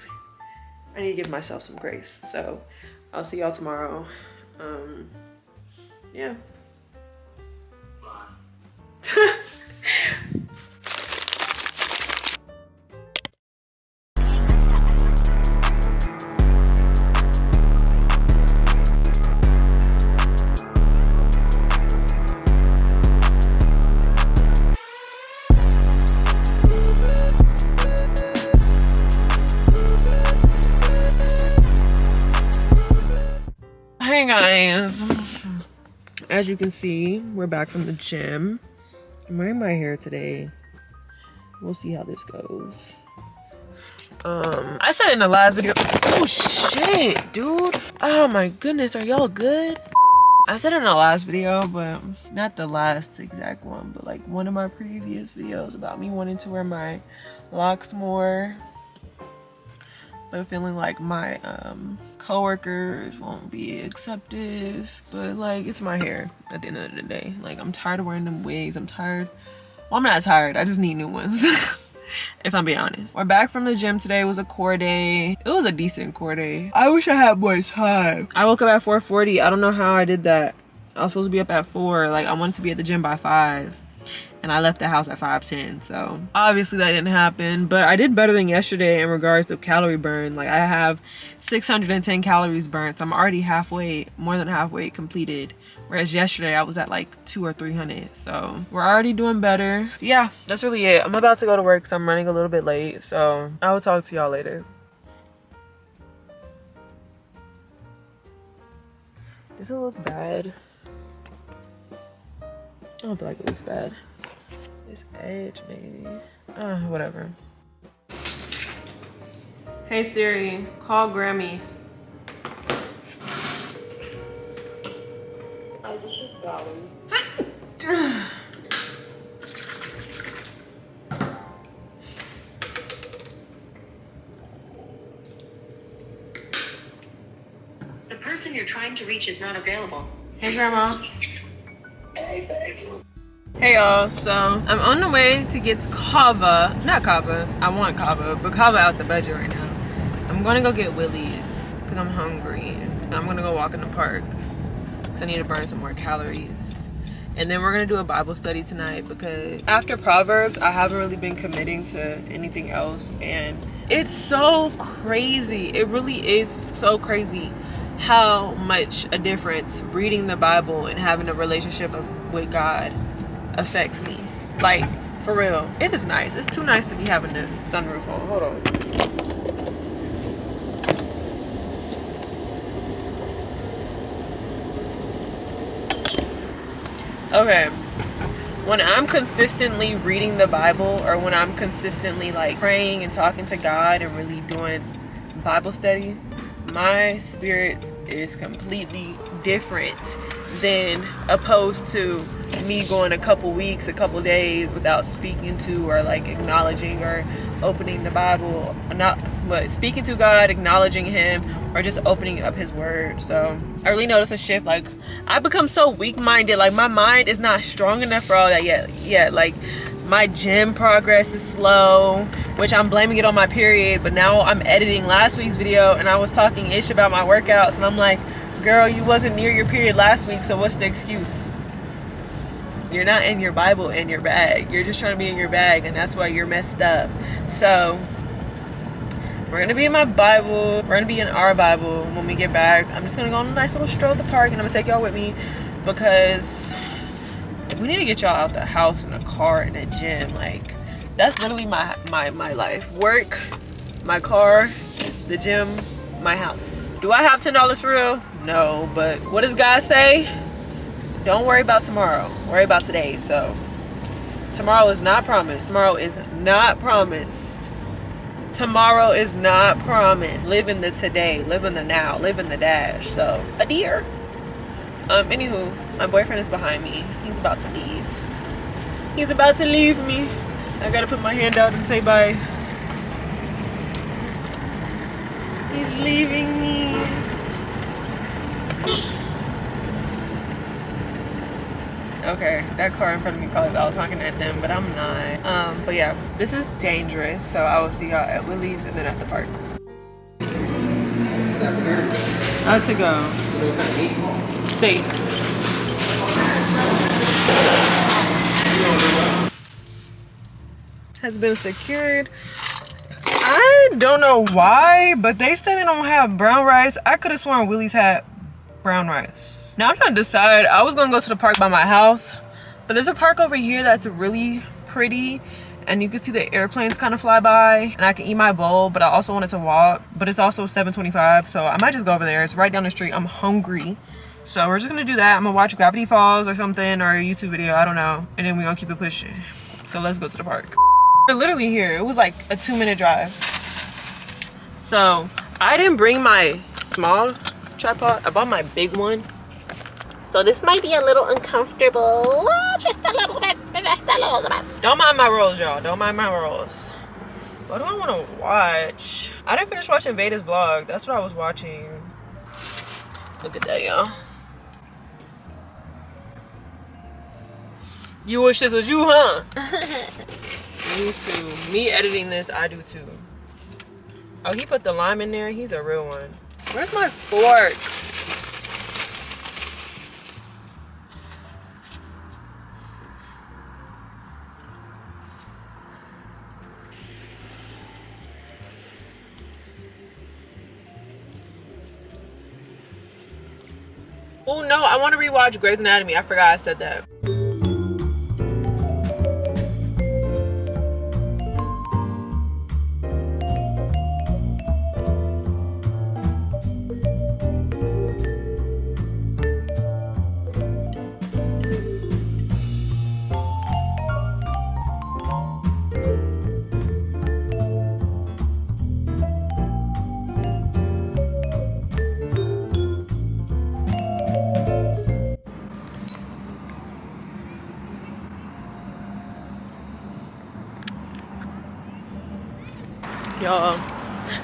I need to give myself some grace. So I'll see y'all tomorrow. Yeah. Hey guys, as you can see, we're back from the gym. I'm wearing my hair today. We'll see how this goes. I said in the last video, oh shit, dude. Oh my goodness, are y'all good? I said in the last video, but not the last exact one, but like one of my previous videos about me wanting to wear my locks more, but feeling like my coworkers won't be acceptive. But like, it's my hair at the end of the day. Like, I'm tired of wearing them wigs. I'm tired. Well, I'm not tired, I just need new ones. If I'm being honest. We're back from the gym today. It was a core day. It was a decent core day. I wish I had more time. I woke up at 4:40. I don't know how I did that. I was supposed to be up at 4. Like, I wanted to be at the gym by 5. And I left the house at 5:10. So obviously that didn't happen. But I did better than yesterday in regards to calorie burn. Like, I have 610 calories burnt. So I'm already halfway, more than halfway completed. Whereas yesterday I was at like 200 or 300. So we're already doing better. Yeah, that's really it. I'm about to go to work, so I'm running a little bit late. So I will talk to y'all later. Does it look bad? I don't feel like it looks bad. This edge, maybe. Whatever. Hey Siri, call Grammy. The person you're trying to reach is not available. Hey Grandma. Hey y'all, so I'm on the way to get kava. Not kava, I want kava, but kava out the budget right now. I'm gonna go get WILLYS because I'm hungry. And I'm gonna go walk in the park because I need to burn some more calories. And then we're gonna do a Bible study tonight because after Proverbs, I haven't really been committing to anything else. And it's so crazy. It really is so crazy how much a difference reading the Bible and having a relationship with God affects me. Like, for real. It is nice. It's too nice to be having the sunroof on. Hold on. Okay. When I'm consistently reading the Bible, or when I'm consistently like praying and talking to God and really doing Bible study, my spirit is completely different than opposed to me going a couple weeks, a couple days without speaking to or like acknowledging or opening the Bible, but speaking to God, acknowledging Him, or just opening up His Word. So I really noticed a shift. Like, I become so weak-minded. Like, my mind is not strong enough for all that yet. Like, my gym progress is slow, which I'm blaming it on my period. But now I'm editing last week's video and I was talking ish about my workouts, and I'm like, girl, you wasn't near your period last week, so what's the excuse? You're not in your Bible in your bag. You're just trying to be in your bag, and that's why you're messed up. So we're gonna be in my Bible. We're gonna be in our Bible when we get back. I'm just gonna go on a nice little stroll at the park, and I'm gonna take y'all with me because we need to get y'all out the house in a car and a gym. Like, that's literally my life. Work, my car, the gym, my house. Do I have $10 for real? No, but what does God say? Don't worry about tomorrow. Worry about today. So tomorrow is not promised. Tomorrow is not promised. Tomorrow is not promised. Live in the today. Live in the now. Live in the dash. So, a deer. Anywho, my boyfriend is behind me. He's about to leave. He's about to leave me. I gotta put my hand out and say bye. He's leaving me. Okay, that car in front of me probably thought I was honking at them, but I'm not. But yeah, this is dangerous. So I will see y'all at WILLYS and then at the park. I to go. Steak. Has been secured. I don't know why, but they said they don't have brown rice. I could have sworn WILLYS had brown rice. Now I'm trying to decide. I was gonna go to the park by my house, but there's a park over here that's really pretty, and you can see the airplanes kind of fly by, and I can eat my bowl, but I also wanted to walk, but it's also 7:25, so I might just go over there. It's right down the street. I'm hungry, so we're just gonna do that. I'm gonna watch Gravity Falls or something, or a YouTube video, I don't know, and then we're gonna keep it pushing. So let's go to the park. We're literally here. It was like a 2-minute drive. So I didn't bring my small tripod. I bought my big one. So this might be a little uncomfortable. Just a little bit. Just a little bit. Don't mind my rolls, y'all. Don't mind my rolls. What do I want to watch? I didn't finish watching Veda's vlog. That's what I was watching. Look at that, y'all. You wish this was you, huh? Me too. Me editing this, I do too. Oh, he put the lime in there. He's a real one. Where's my fork? Oh no, I want to rewatch Grey's Anatomy. I forgot I said that. y'all.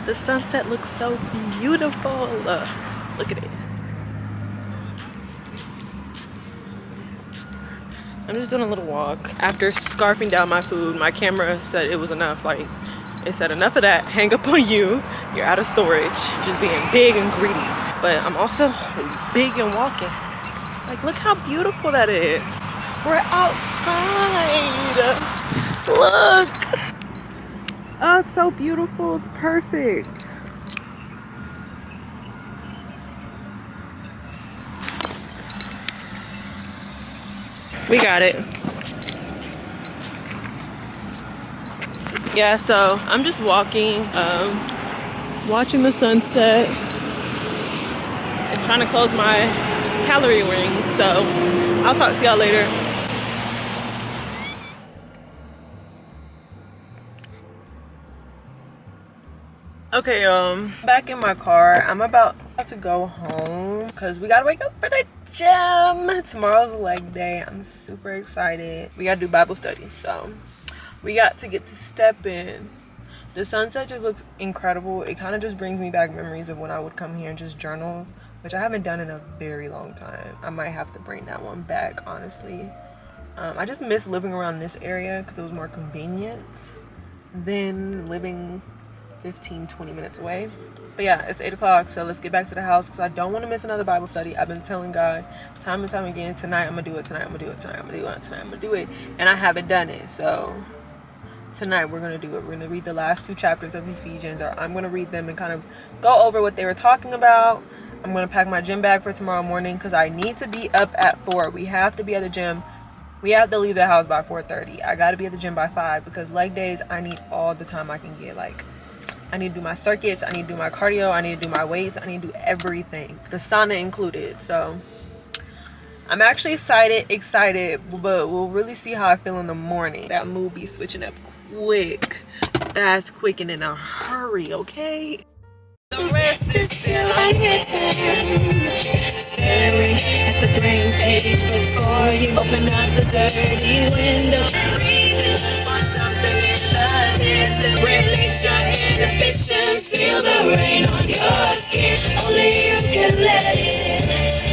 The sunset looks so beautiful. Look at it. I'm just doing a little walk. After scarfing down my food, my camera said it was enough. Like, it said enough of that. Hang up on you. You're out of storage. Just being big and greedy. But I'm also big and walking. Like, look how beautiful that is. We're outside. Look. Oh, it's so beautiful. It's perfect. We got it. Yeah, so I'm just walking, watching the sunset and trying to close my calorie ring. So I'll talk to y'all later. Okay, back in my car. I'm about to go home because we gotta wake up for the gym. Tomorrow's leg day. I'm super excited. We gotta do Bible study, so we got to get to step in. The sunset just looks incredible. It kind of just brings me back memories of when I would come here and just journal, which I haven't done in a very long time. I might have to bring that one back, honestly. I just miss living around this area because it was more convenient than living 15-20 minutes away. But yeah, it's 8 o'clock, so let's get back to the house because I don't want to miss another Bible study. I've been telling God time and time again, tonight I'm gonna do it, tonight I'm gonna do it, tonight I'm gonna do it, tonight I'm gonna do it, and I haven't done it. So tonight we're gonna do it. We're gonna read the last 2 chapters of Ephesians, or I'm gonna read them and kind of go over what they were talking about. I'm gonna pack my gym bag for tomorrow morning because I need to be up at 4. We have to be at the gym. We have to leave the house by 4:30. I gotta be at the gym by 5 because leg days I need all the time I can get. Like, I need to do my circuits, I need to do my cardio, I need to do my weights, I need to do everything, the sauna included. So I'm actually excited, but we'll really see how I feel in the morning. That mood be switching up quick, fast, quick, and in a hurry, okay? The rest is still unwritten. Staring at the blank page before you open up the dirty window. Reaching for something in the distance. Release your inhibitions. Feel the rain on your skin. Only you can let it in.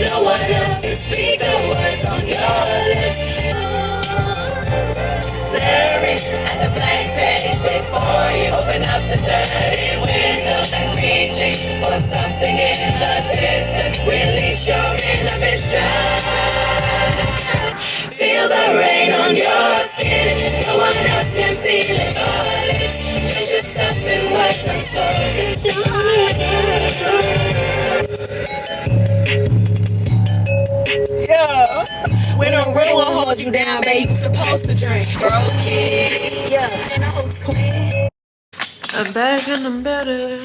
No one else can speak the words on your lips. Staring at the blank page before you open up the dirty window and reaching for something in the distance. Release your inhibition. Feel the rain on your skin. No one else can feel it. Drench yourself in words unspoken. Yeah. When a real one holds you down, babe, you supposed to drink. Broken, yeah, and I hope twin. I'm back and I'm better.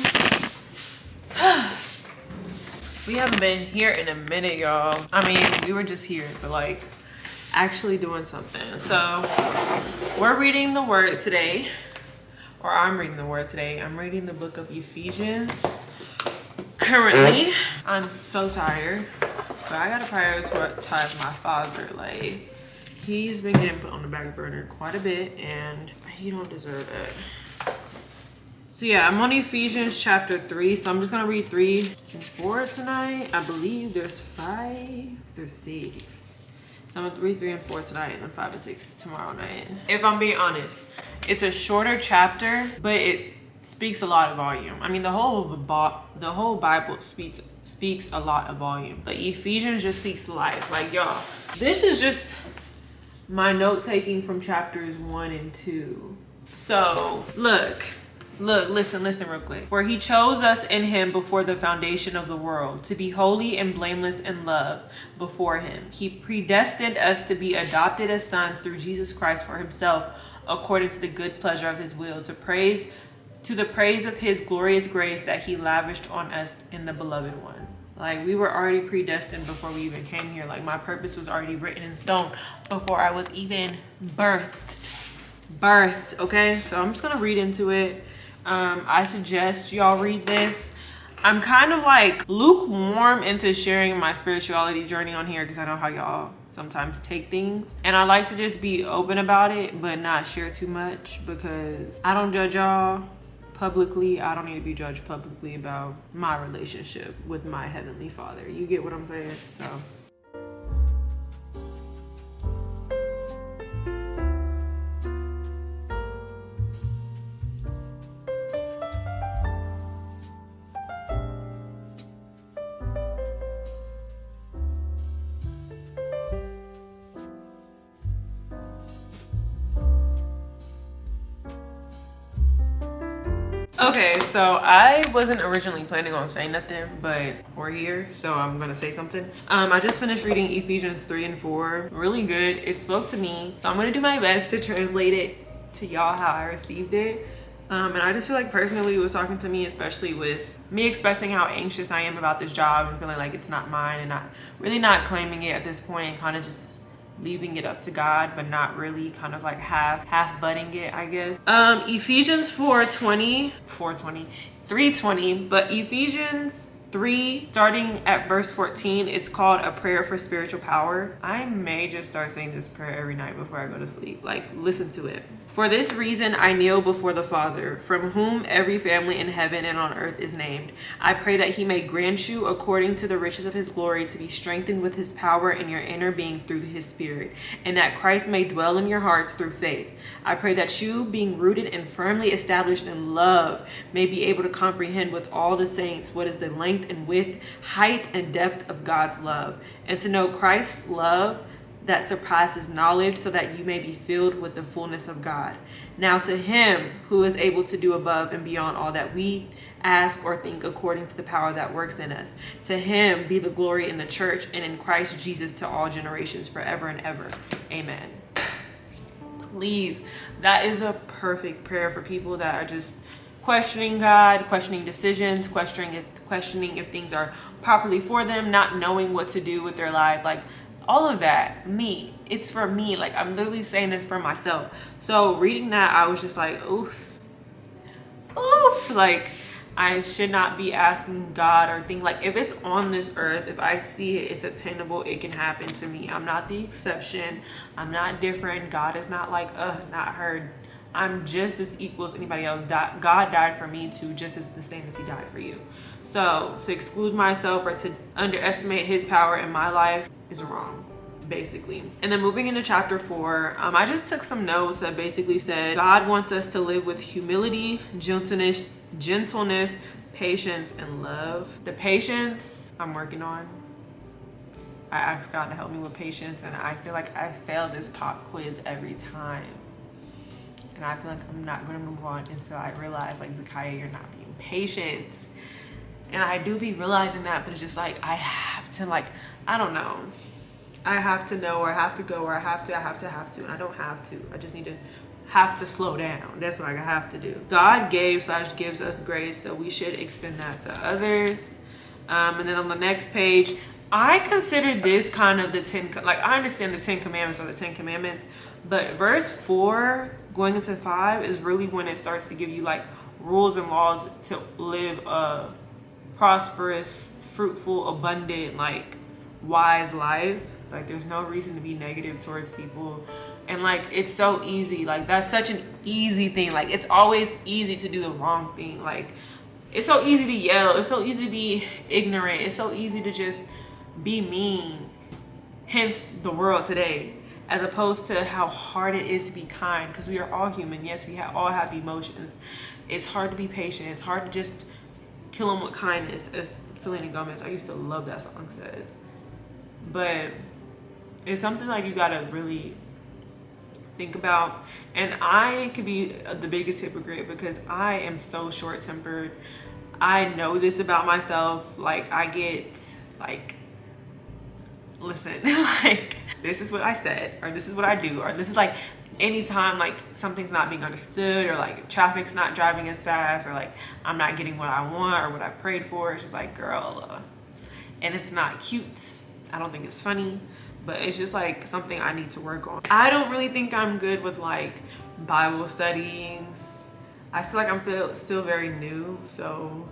We haven't been here in a minute, y'all. I mean, we were just here, but like actually doing something. So we're reading the word today, or I'm reading the word today. I'm reading the book of Ephesians. Currently, I'm so tired. But I gotta prioritize my father. Like, he's been getting put on the back burner quite a bit, and he don't deserve it. So yeah, I'm on Ephesians chapter 3. So I'm just gonna read 3 and 4 tonight. I believe there's 5, there's 6. So I'm gonna read 3 and 4 tonight, and then 5 and 6 tomorrow night. If I'm being honest, it's a shorter chapter, but it speaks a lot of volume. I mean, the whole Bible speaks a lot of volume, but Ephesians just speaks life. Like, y'all, this is just my note taking from chapters 1 and 2. So listen real quick. For he chose us in him before the foundation of the world to be holy and blameless in love before him. He predestined us to be adopted as sons through Jesus Christ for himself, according to the good pleasure of his will, to the praise of his glorious grace that he lavished on us in the beloved one. Like, we were already predestined before we even came here. Like, my purpose was already written in stone before I was even birthed, okay? So I'm just gonna read into it. I suggest y'all read this. I'm kind of like lukewarm into sharing my spirituality journey on here because I know how y'all sometimes take things, and I like to just be open about it but not share too much because I don't judge y'all publicly. I don't need to be judged publicly about my relationship with my Heavenly Father. You get what I'm saying? So. Okay, so I wasn't originally planning on saying nothing, but we're here, so I'm gonna say something. I just finished reading Ephesians 3 and 4. Really good. It spoke to me, so I'm gonna do my best to translate it to y'all how I received it. And I just feel like personally it was talking to me, especially with me expressing how anxious I am about this job and feeling like it's not mine and not claiming it at this point, kind of just leaving it up to God, but not really, kind of like half butting it, I guess. Ephesians 3:20, but Ephesians 3, starting at verse 14, it's called a prayer for spiritual power. I may just start saying this prayer every night before I go to sleep. Like, listen to it. For this reason, I kneel before the Father, from whom every family in heaven and on earth is named. I pray that he may grant you, according to the riches of his glory, to be strengthened with his power in your inner being through his Spirit, and that Christ may dwell in your hearts through faith. I pray that you, being rooted and firmly established in love, may be able to comprehend with all the saints what is the length and width, height and depth of God's love, and to know Christ's love that surpasses knowledge, so that you may be filled with the fullness of God. Now to him who is able to do above and beyond all that we ask or think, according to the power that works in us, to him be the glory in the church and in Christ Jesus to all generations, forever and ever. Amen. Please, that is a perfect prayer for people that are just questioning God, questioning decisions, questioning if things are properly for them, not knowing what to do with their life. Like, all of that, me, it's for me. Like, I'm literally saying this for myself. So reading that, I was just like, oof, like, I should not be asking God or think, like, if it's on this earth, if I see it, it's attainable, it can happen to me. I'm not the exception. I'm not different. God is not like, not heard. I'm just as equal as anybody else. God died for me too, just as the same as he died for you. So to exclude myself or to underestimate his power in my life is wrong, basically. And then moving into chapter 4, I just took some notes that basically said God wants us to live with humility, gentleness, patience, and love. The patience I'm working on. I asked God to help me with patience, and I feel like I fail this pop quiz every time. And I feel like I'm not gonna move on until I realize, like, Zakiah, you're not being patient. And I do be realizing that, but it's just like, I have to, like, I don't know. I have to know, or I have to go, or I have to, and I don't have to. I just need to have to slow down. That's what I have to do. God gives us grace, so we should extend that to others. And then on the next page, I consider this kind of the I understand the 10 commandments are the 10 commandments, but verse 4 going into 5 is really when it starts to give you like rules and laws to live a prosperous, fruitful, abundant, like wise life. Like, there's no reason to be negative towards people. And like, it's so easy. Like, that's such an easy thing. Like, it's always easy to do the wrong thing. Like, it's so easy to yell. It's so easy to be ignorant. It's so easy to just be mean. Hence the world today, as opposed to how hard it is to be kind, because we are all human. Yes, we all have emotions. It's hard to be patient. It's hard to just kill them with kindness, as Selena Gomez, I used to love that song, says. But it's something like you gotta really think about. And I could be the biggest hypocrite because I am so short-tempered. I know this about myself. Like, I get like, listen, like, this is what I said, or this is what I do, or this is like, anytime like something's not being understood, or like traffic's not driving as fast, or like I'm not getting what I want or what I prayed for, it's just like, girl, and it's not cute. I don't think it's funny, but it's just like something I need to work on. I don't really think I'm good with like Bible studies. I feel like I'm still very new, so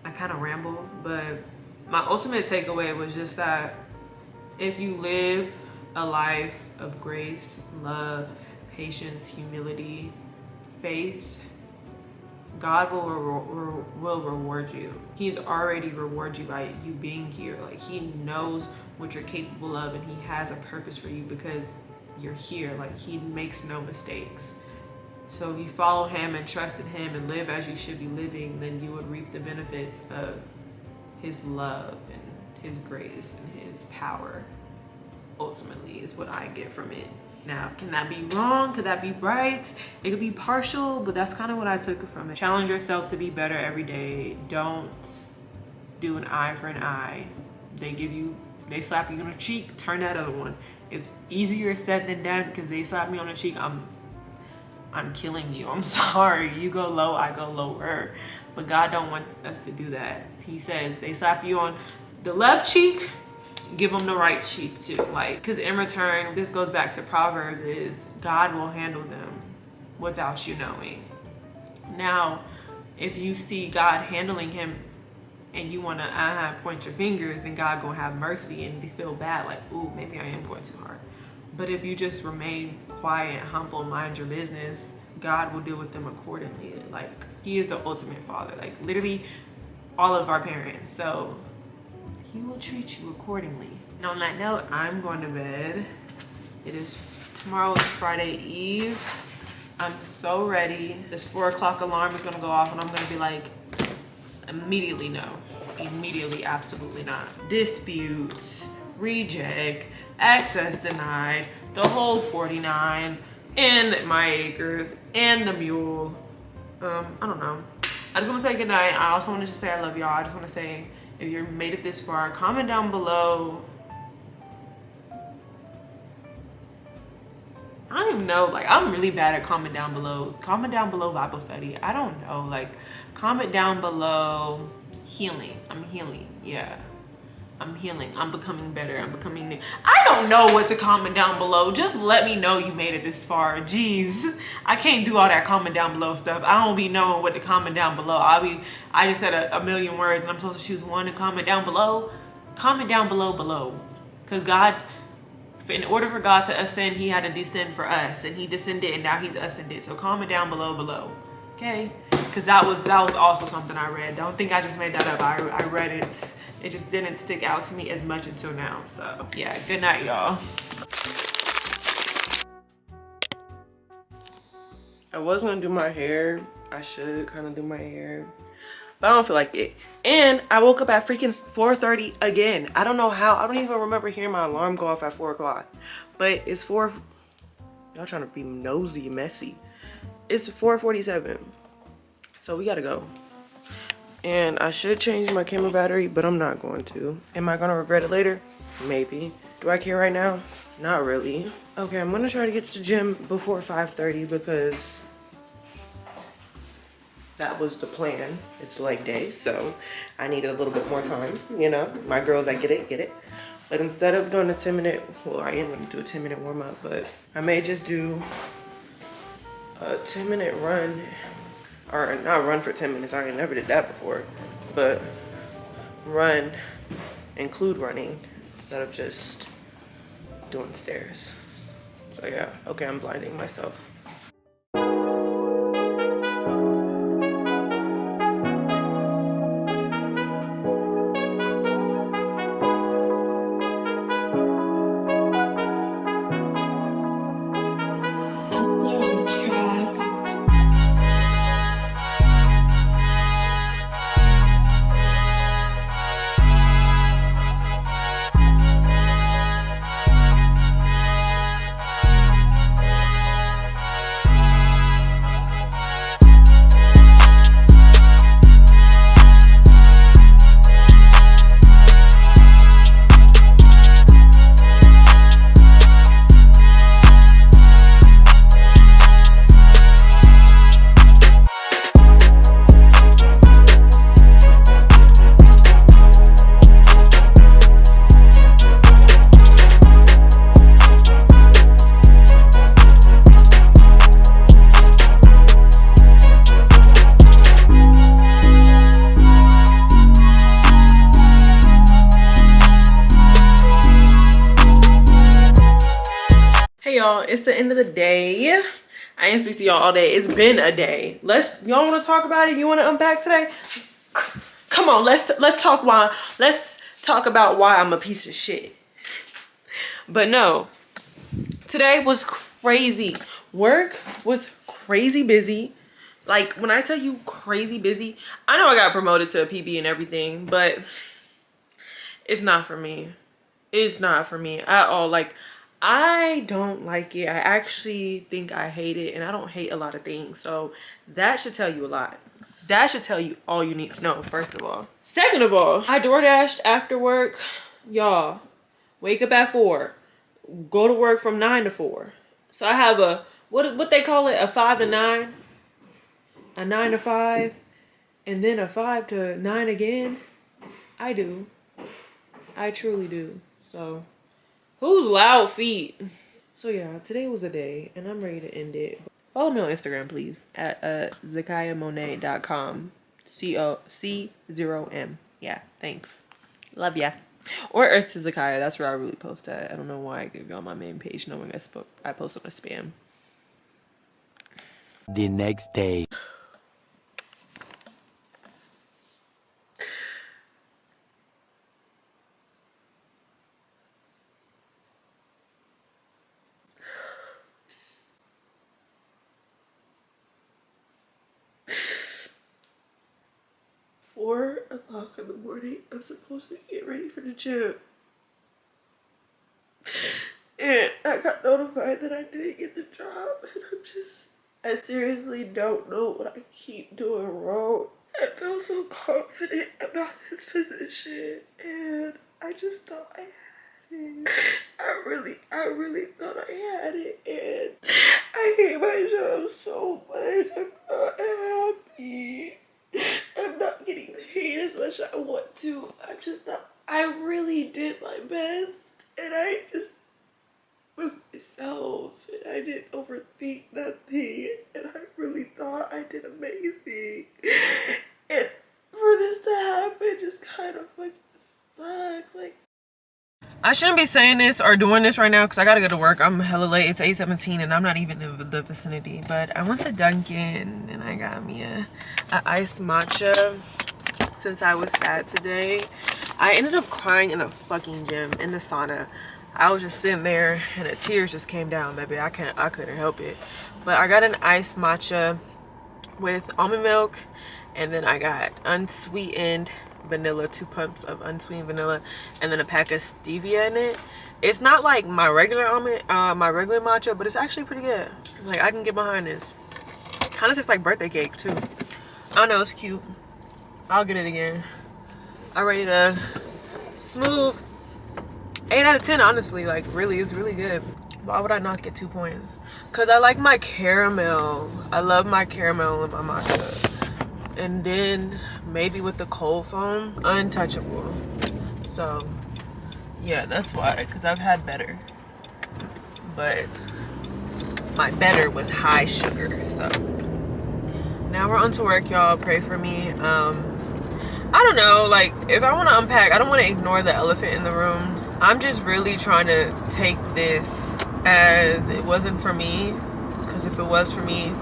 I kind of ramble, but my ultimate takeaway was just that if you live a life of grace, love, patience, humility, faith, God will reward you. He's already rewarded you by you being here. Like, he knows what you're capable of, and he has a purpose for you because you're here. Like, he makes no mistakes. So if you follow him and trust in him and live as you should be living, then you would reap the benefits of his love and his grace and his power. Ultimately is what I get from it. Now, can that be wrong? Could that be right? It could be partial, but that's kind of what I took from it. Challenge yourself to be better every day. Don't do an eye for an eye. They slap you on the cheek, turn that other one. It's easier said than done because they slap me on the cheek. I'm killing you. I'm sorry. You go low, I go lower. But God don't want us to do that. He says they slap you on the left cheek, give them the right cheek too. Like, because in return, this goes back to Proverbs, is God will handle them without you knowing. Now, if you see God handling him and you want to point your fingers, then God gonna have mercy and you feel bad, like, ooh, maybe I am going too hard. But if you just remain quiet, humble, mind your business, God will deal with them accordingly. Like, he is the ultimate father, like literally all of our parents. So he will treat you accordingly. And on that note, I'm going to bed. Tomorrow is Friday Eve. I'm so ready. This 4 o'clock alarm is gonna go off and I'm gonna be like, immediately no. Immediately, absolutely not. Disputes, reject, access denied, the whole 49, and my acres, and the mule. I don't know. I just wanna say goodnight. I also wanna just say I love y'all. I just wanna say, if you made it this far, comment down below. I don't even know, like, I'm really bad at comment down below. Comment down below Bible study. I don't know, like, comment down below healing. I'm healing, yeah. I'm healing, I'm becoming better, I'm becoming new. I don't know what to comment down below. Just let me know you made it this far. Jeez, I can't do all that comment down below stuff. I don't be knowing what to comment down below. I just said a million words and I'm supposed to choose one to comment down below. Comment down below. Because God, in order for God to ascend, he had to descend for us, and he descended and now he's ascended. So comment down below, okay? Because that was also something I read. Don't think I just made that up. I read it. It just didn't stick out to me as much until now. So yeah, good night, y'all. I was gonna do my hair. I should kind of do my hair, but I don't feel like it. And I woke up at freaking 4:30 again. I don't know how. I don't even remember hearing my alarm go off at 4 o'clock. But it's y'all trying to be nosy, messy. It's 4:47. So we gotta go. And I should change my camera battery, but I'm not going to. Am I gonna regret it later? Maybe. Do I care right now? Not really. Okay, I'm gonna try to get to the gym before 5:30 because that was the plan. It's leg day, so I needed a little bit more time, you know? My girls that get it. But instead of doing a 10-minute, well, I am gonna do a 10-minute warm up, but I may just do a 10-minute run. Or not run for 10 minutes, I never did that before, but run, include running, instead of just doing stairs. So yeah, okay, I'm blinding myself. It's the end of the day. I ain't speak to y'all all day. It's been a day. Y'all want to talk about it? You want to unpack today? Come on, let's talk about why I'm a piece of shit. But no, today was crazy. Work was crazy busy. Like, when I tell you crazy busy, I know I got promoted to a PB and everything, but it's not for me. It's not for me at all. Like, I don't like it. I actually think I hate it, and I don't hate a lot of things. So that should tell you a lot. That should tell you all you need to know, first of all. Second of all, I DoorDashed after work. Y'all, wake up at 4. Go to work from 9 to 4. So I have a, what they call it, a 5 to 9, a 9 to 5, and then a 5 to 9 again. I do. I truly do. So, who's loud feet? So yeah, today was a day, and I'm ready to end it. Follow me on Instagram, please, at zakiahmonet.com. C0M. Yeah, thanks. Love ya. Or EarthtoZakiah. That's where I really post at. I don't know why I gave you on my main page knowing I post on a spam. The next day. O'clock in the morning, I'm supposed to get ready for the gym. And I got notified that I didn't get the job, and I seriously don't know what I keep doing wrong. I feel so confident about this position, and I just thought I had it. I really thought I had it, and I hate my job so much. I'm not happy. I'm not getting paid as much as I want to. I'm just not. I really did my best, and I just was myself, and I didn't overthink nothing, and I really thought I did amazing. And for this to happen just kind of fucking sucks. Like, I shouldn't be saying this or doing this right now because I gotta go to work. I'm hella late. It's 8:17 and I'm not even in the vicinity. But I went to Dunkin and I got me a iced matcha since I was sad today. I ended up crying in the fucking gym, in the sauna. I was just sitting there and the tears just came down, baby. I couldn't help it. But I got an iced matcha with almond milk, and then I got unsweetened vanilla, 2 pumps of unsweetened vanilla, and then a pack of stevia in it. It's not like my regular regular matcha, but it's actually pretty good. Like, I can get behind this. Kind of tastes like birthday cake too. I don't know, it's cute. I'll get it again. I rated a smooth 8 out of 10, honestly. Like, really, it's really good. Why would I not get 2 points? Because I like my caramel. I love my caramel in my matcha. And then maybe with the cold foam, untouchable. So yeah, that's why, because I've had better, but my better was high sugar. So now we're on to work, y'all. Pray for me. I don't know, like, if I want to unpack, I don't want to ignore the elephant in the room. I'm just really trying to take this as it wasn't for me, because if it was for me,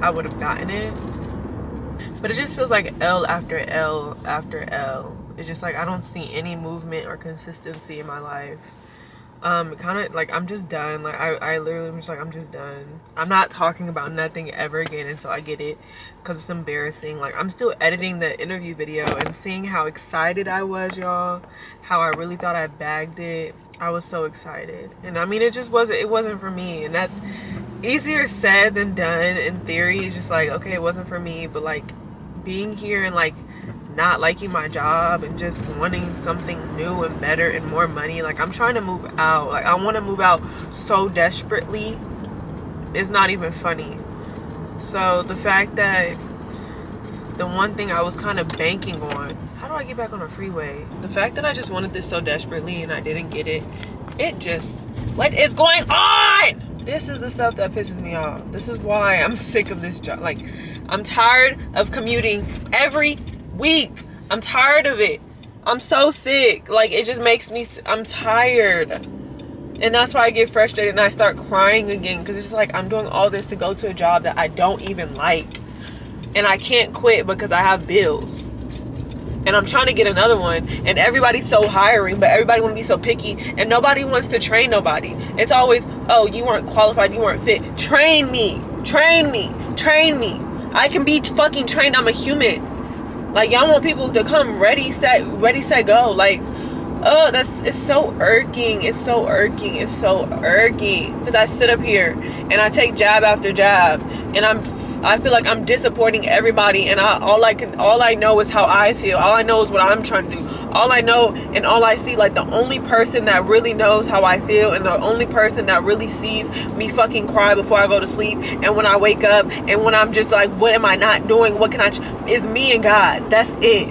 I would have gotten it. But it just feels like L after L after L. It's just like I don't see any movement or consistency in my life. Kind of like I'm just done. Like I literally am just like, I'm just done. I'm not talking about nothing ever again until I get it, because it's embarrassing. Like, I'm still editing the interview video and seeing how excited I was, y'all. How I really thought I bagged it. I was so excited. And I mean, it wasn't for me. And that's easier said than done. In theory, it's just like, okay, it wasn't for me. But like, being here and like not liking my job and just wanting something new and better and more money, like, I'm trying to move out. Like, I want to move out so desperately, it's not even funny. So the fact that the one thing I was kind of banking on, how do I get back on a freeway? The fact that I just wanted this so desperately and I didn't get it, it just, what is going on? This is the stuff that pisses me off. This is why I'm sick of this job. Like, I'm tired of commuting every week. I'm tired of it. I'm so sick. Like, it just makes me, I'm tired. And And that's why I get frustrated and I start crying again, because it's just like I'm doing all this to go to a job that I don't even like, and I can't quit because I have bills. And I'm trying to get another one, and everybody's so hiring, but everybody want to be so picky, and nobody wants to train nobody. It's always, oh, you weren't qualified, you weren't fit. Train me, train me, train me. I can be fucking trained. I'm a human. Like, y'all want people to come ready, set, go. Like, oh, it's so irking. It's so irking. It's so irking. Because I sit up here and I take jab after jab, and I feel like I'm disappointing everybody, and all I know is how I feel. All I know is what I'm trying to do. All I know and all I see, like, the only person that really knows how I feel, and the only person that really sees me fucking cry before I go to sleep, and when I wake up, and when I'm just like, what am I not doing? What can I is me and God. That's it.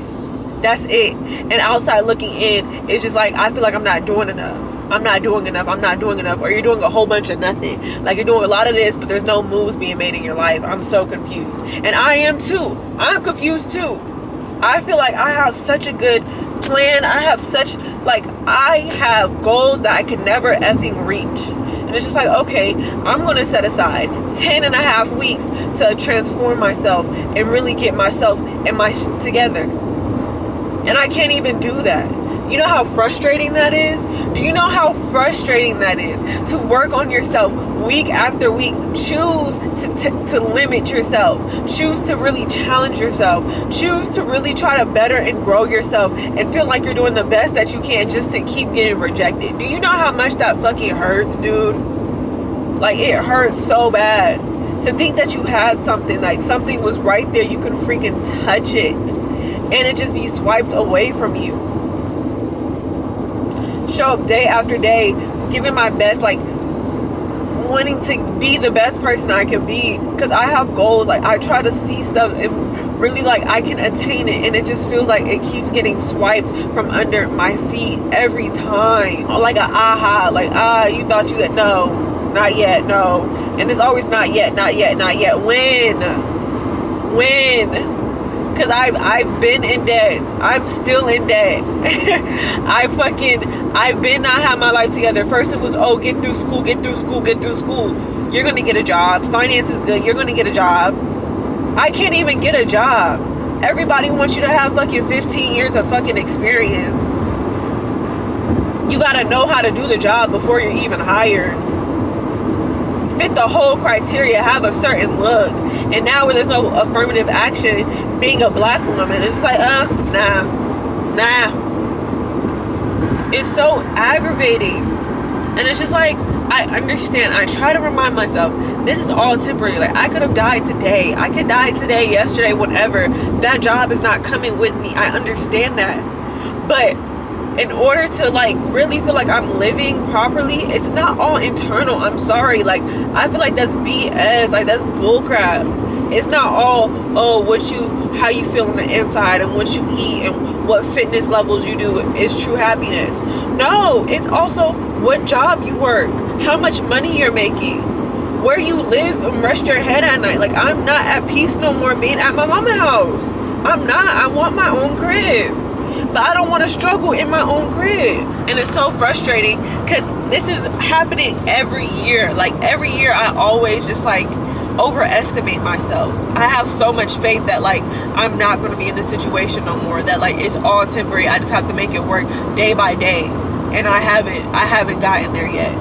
That's it. And outside looking in, it's just like, I feel like I'm not doing enough. I'm not doing enough. I'm not doing enough. Or you're doing a whole bunch of nothing. Like, you're doing a lot of this, but there's no moves being made in your life. I'm so confused. And I am too. I'm confused too. I feel like I have such a good plan. I have goals that I could never effing reach. And it's just like, okay, I'm going to set aside 10 and a half weeks to transform myself and really get myself and my shit together. And I can't even do that. You know how frustrating that is? Do you know how frustrating that is to work on yourself week after week? Choose to limit yourself. Choose to really challenge yourself. Choose to really try to better and grow yourself and feel like you're doing the best that you can just to keep getting rejected. Do you know how much that fucking hurts, dude? Like, it hurts so bad to think that you had something, like something was right there, you could freaking touch it, and it just be swiped away from you. Show up day after day, giving my best, like wanting to be the best person I can be, because I have goals. Like, I try to see stuff and really, like, I can attain it, and it just feels like it keeps getting swiped from under my feet every time. Like a aha, like, you thought you had, no, not yet, no. And it's always not yet, not yet, not yet. When? Because I've been in debt. I'm still in debt. I've been not had my life together. First it was, oh, get through school. You're going to get a job. Finance is good. You're going to get a job. I can't even get a job. Everybody wants you to have fucking 15 years of fucking experience. You got to know how to do the job before you're even hired. Fit the whole criteria, have a certain look, and now when there's no affirmative action, being a black woman, it's like, nah. It's so aggravating. And it's just like, I understand. I try to remind myself, this is all temporary. Like, I could have died today. I could die today, yesterday, whatever. That job is not coming with me. I understand that. But in order to, like, really feel like I'm living properly, it's not all internal. I'm sorry. Like, I feel like that's BS. Like, that's bullcrap. It's not all, how you feel on the inside and what you eat and what fitness levels you do is true happiness. No, it's also what job you work, how much money you're making, where you live and rest your head at night. Like, I'm not at peace no more being at my mama's house. I'm not. I want my own crib. But I don't want to struggle in my own crib. And it's so frustrating because this is happening every year. Like, every year I always just, like, overestimate myself. I have so much faith that, like, I'm not going to be in this situation no more. That, like, it's all temporary. I just have to make it work day by day. And I haven't gotten there yet.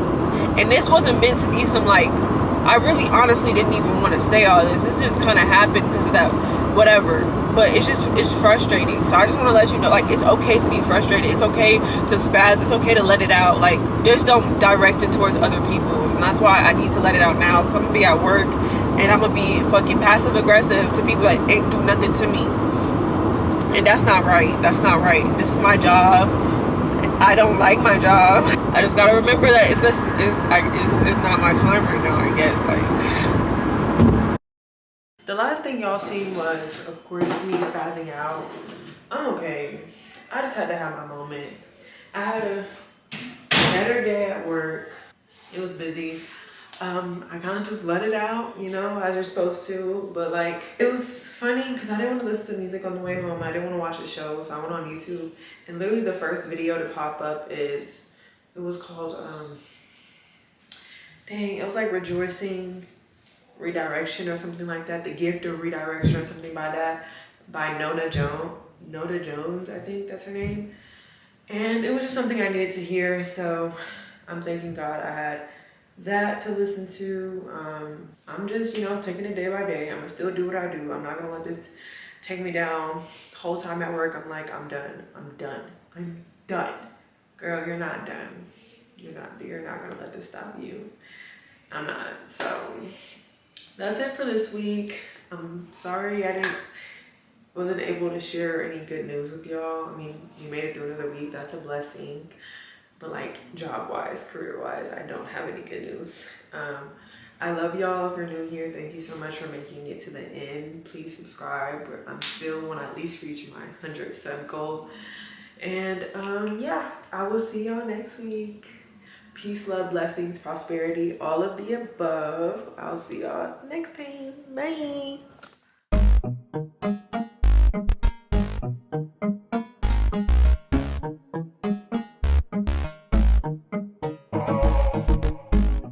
And this wasn't meant to be some, like, I really honestly didn't even want to say all this. This just kind of happened because of that whatever. But it's frustrating. So I just want to let you know, like, it's okay to be frustrated. It's okay to spaz. It's okay to let it out. Like, just don't direct it towards other people. And that's why I need to let it out now, because I'm going to be at work and I'm going to be fucking passive aggressive to people that ain't do nothing to me. And that's not right. That's not right. This is my job. I don't like my job. I just gotta remember that it's not my time right now, I guess. Like, the last thing y'all seen was, of course, me spazzing out. I'm okay. I just had to have my moment. I had a better day at work. It was busy. I kind of just let it out, you know, as you're supposed to. But, like, it was funny because I didn't want to listen to music on the way home. I didn't want to watch a show, so I went on YouTube. And literally the first video to pop up it was called dang, it was like Rejoicing Redirection or something like that. The Gift of Redirection or something by Nona Jones, I think that's her name. And it was just something I needed to hear, so I'm thanking God I had that to listen to. I'm just, you know, taking it day by day. I'm gonna still do what I do. I'm not gonna let this take me down. The whole time at work, I'm like, I'm done. Girl, you're not done. You're not gonna let this stop you. I'm not. So that's it for this week. I'm sorry I wasn't able to share any good news with y'all. I mean, you made it through another week. That's a blessing. But like job-wise, career-wise, I don't have any good news. I love y'all. If you're new here, thank you so much for making it to the end. Please subscribe. I'm still want to at least reach my 100 sub goal. And yeah, I will see y'all next week. Peace, love, blessings, prosperity, all of the above. I'll see y'all next time. Bye.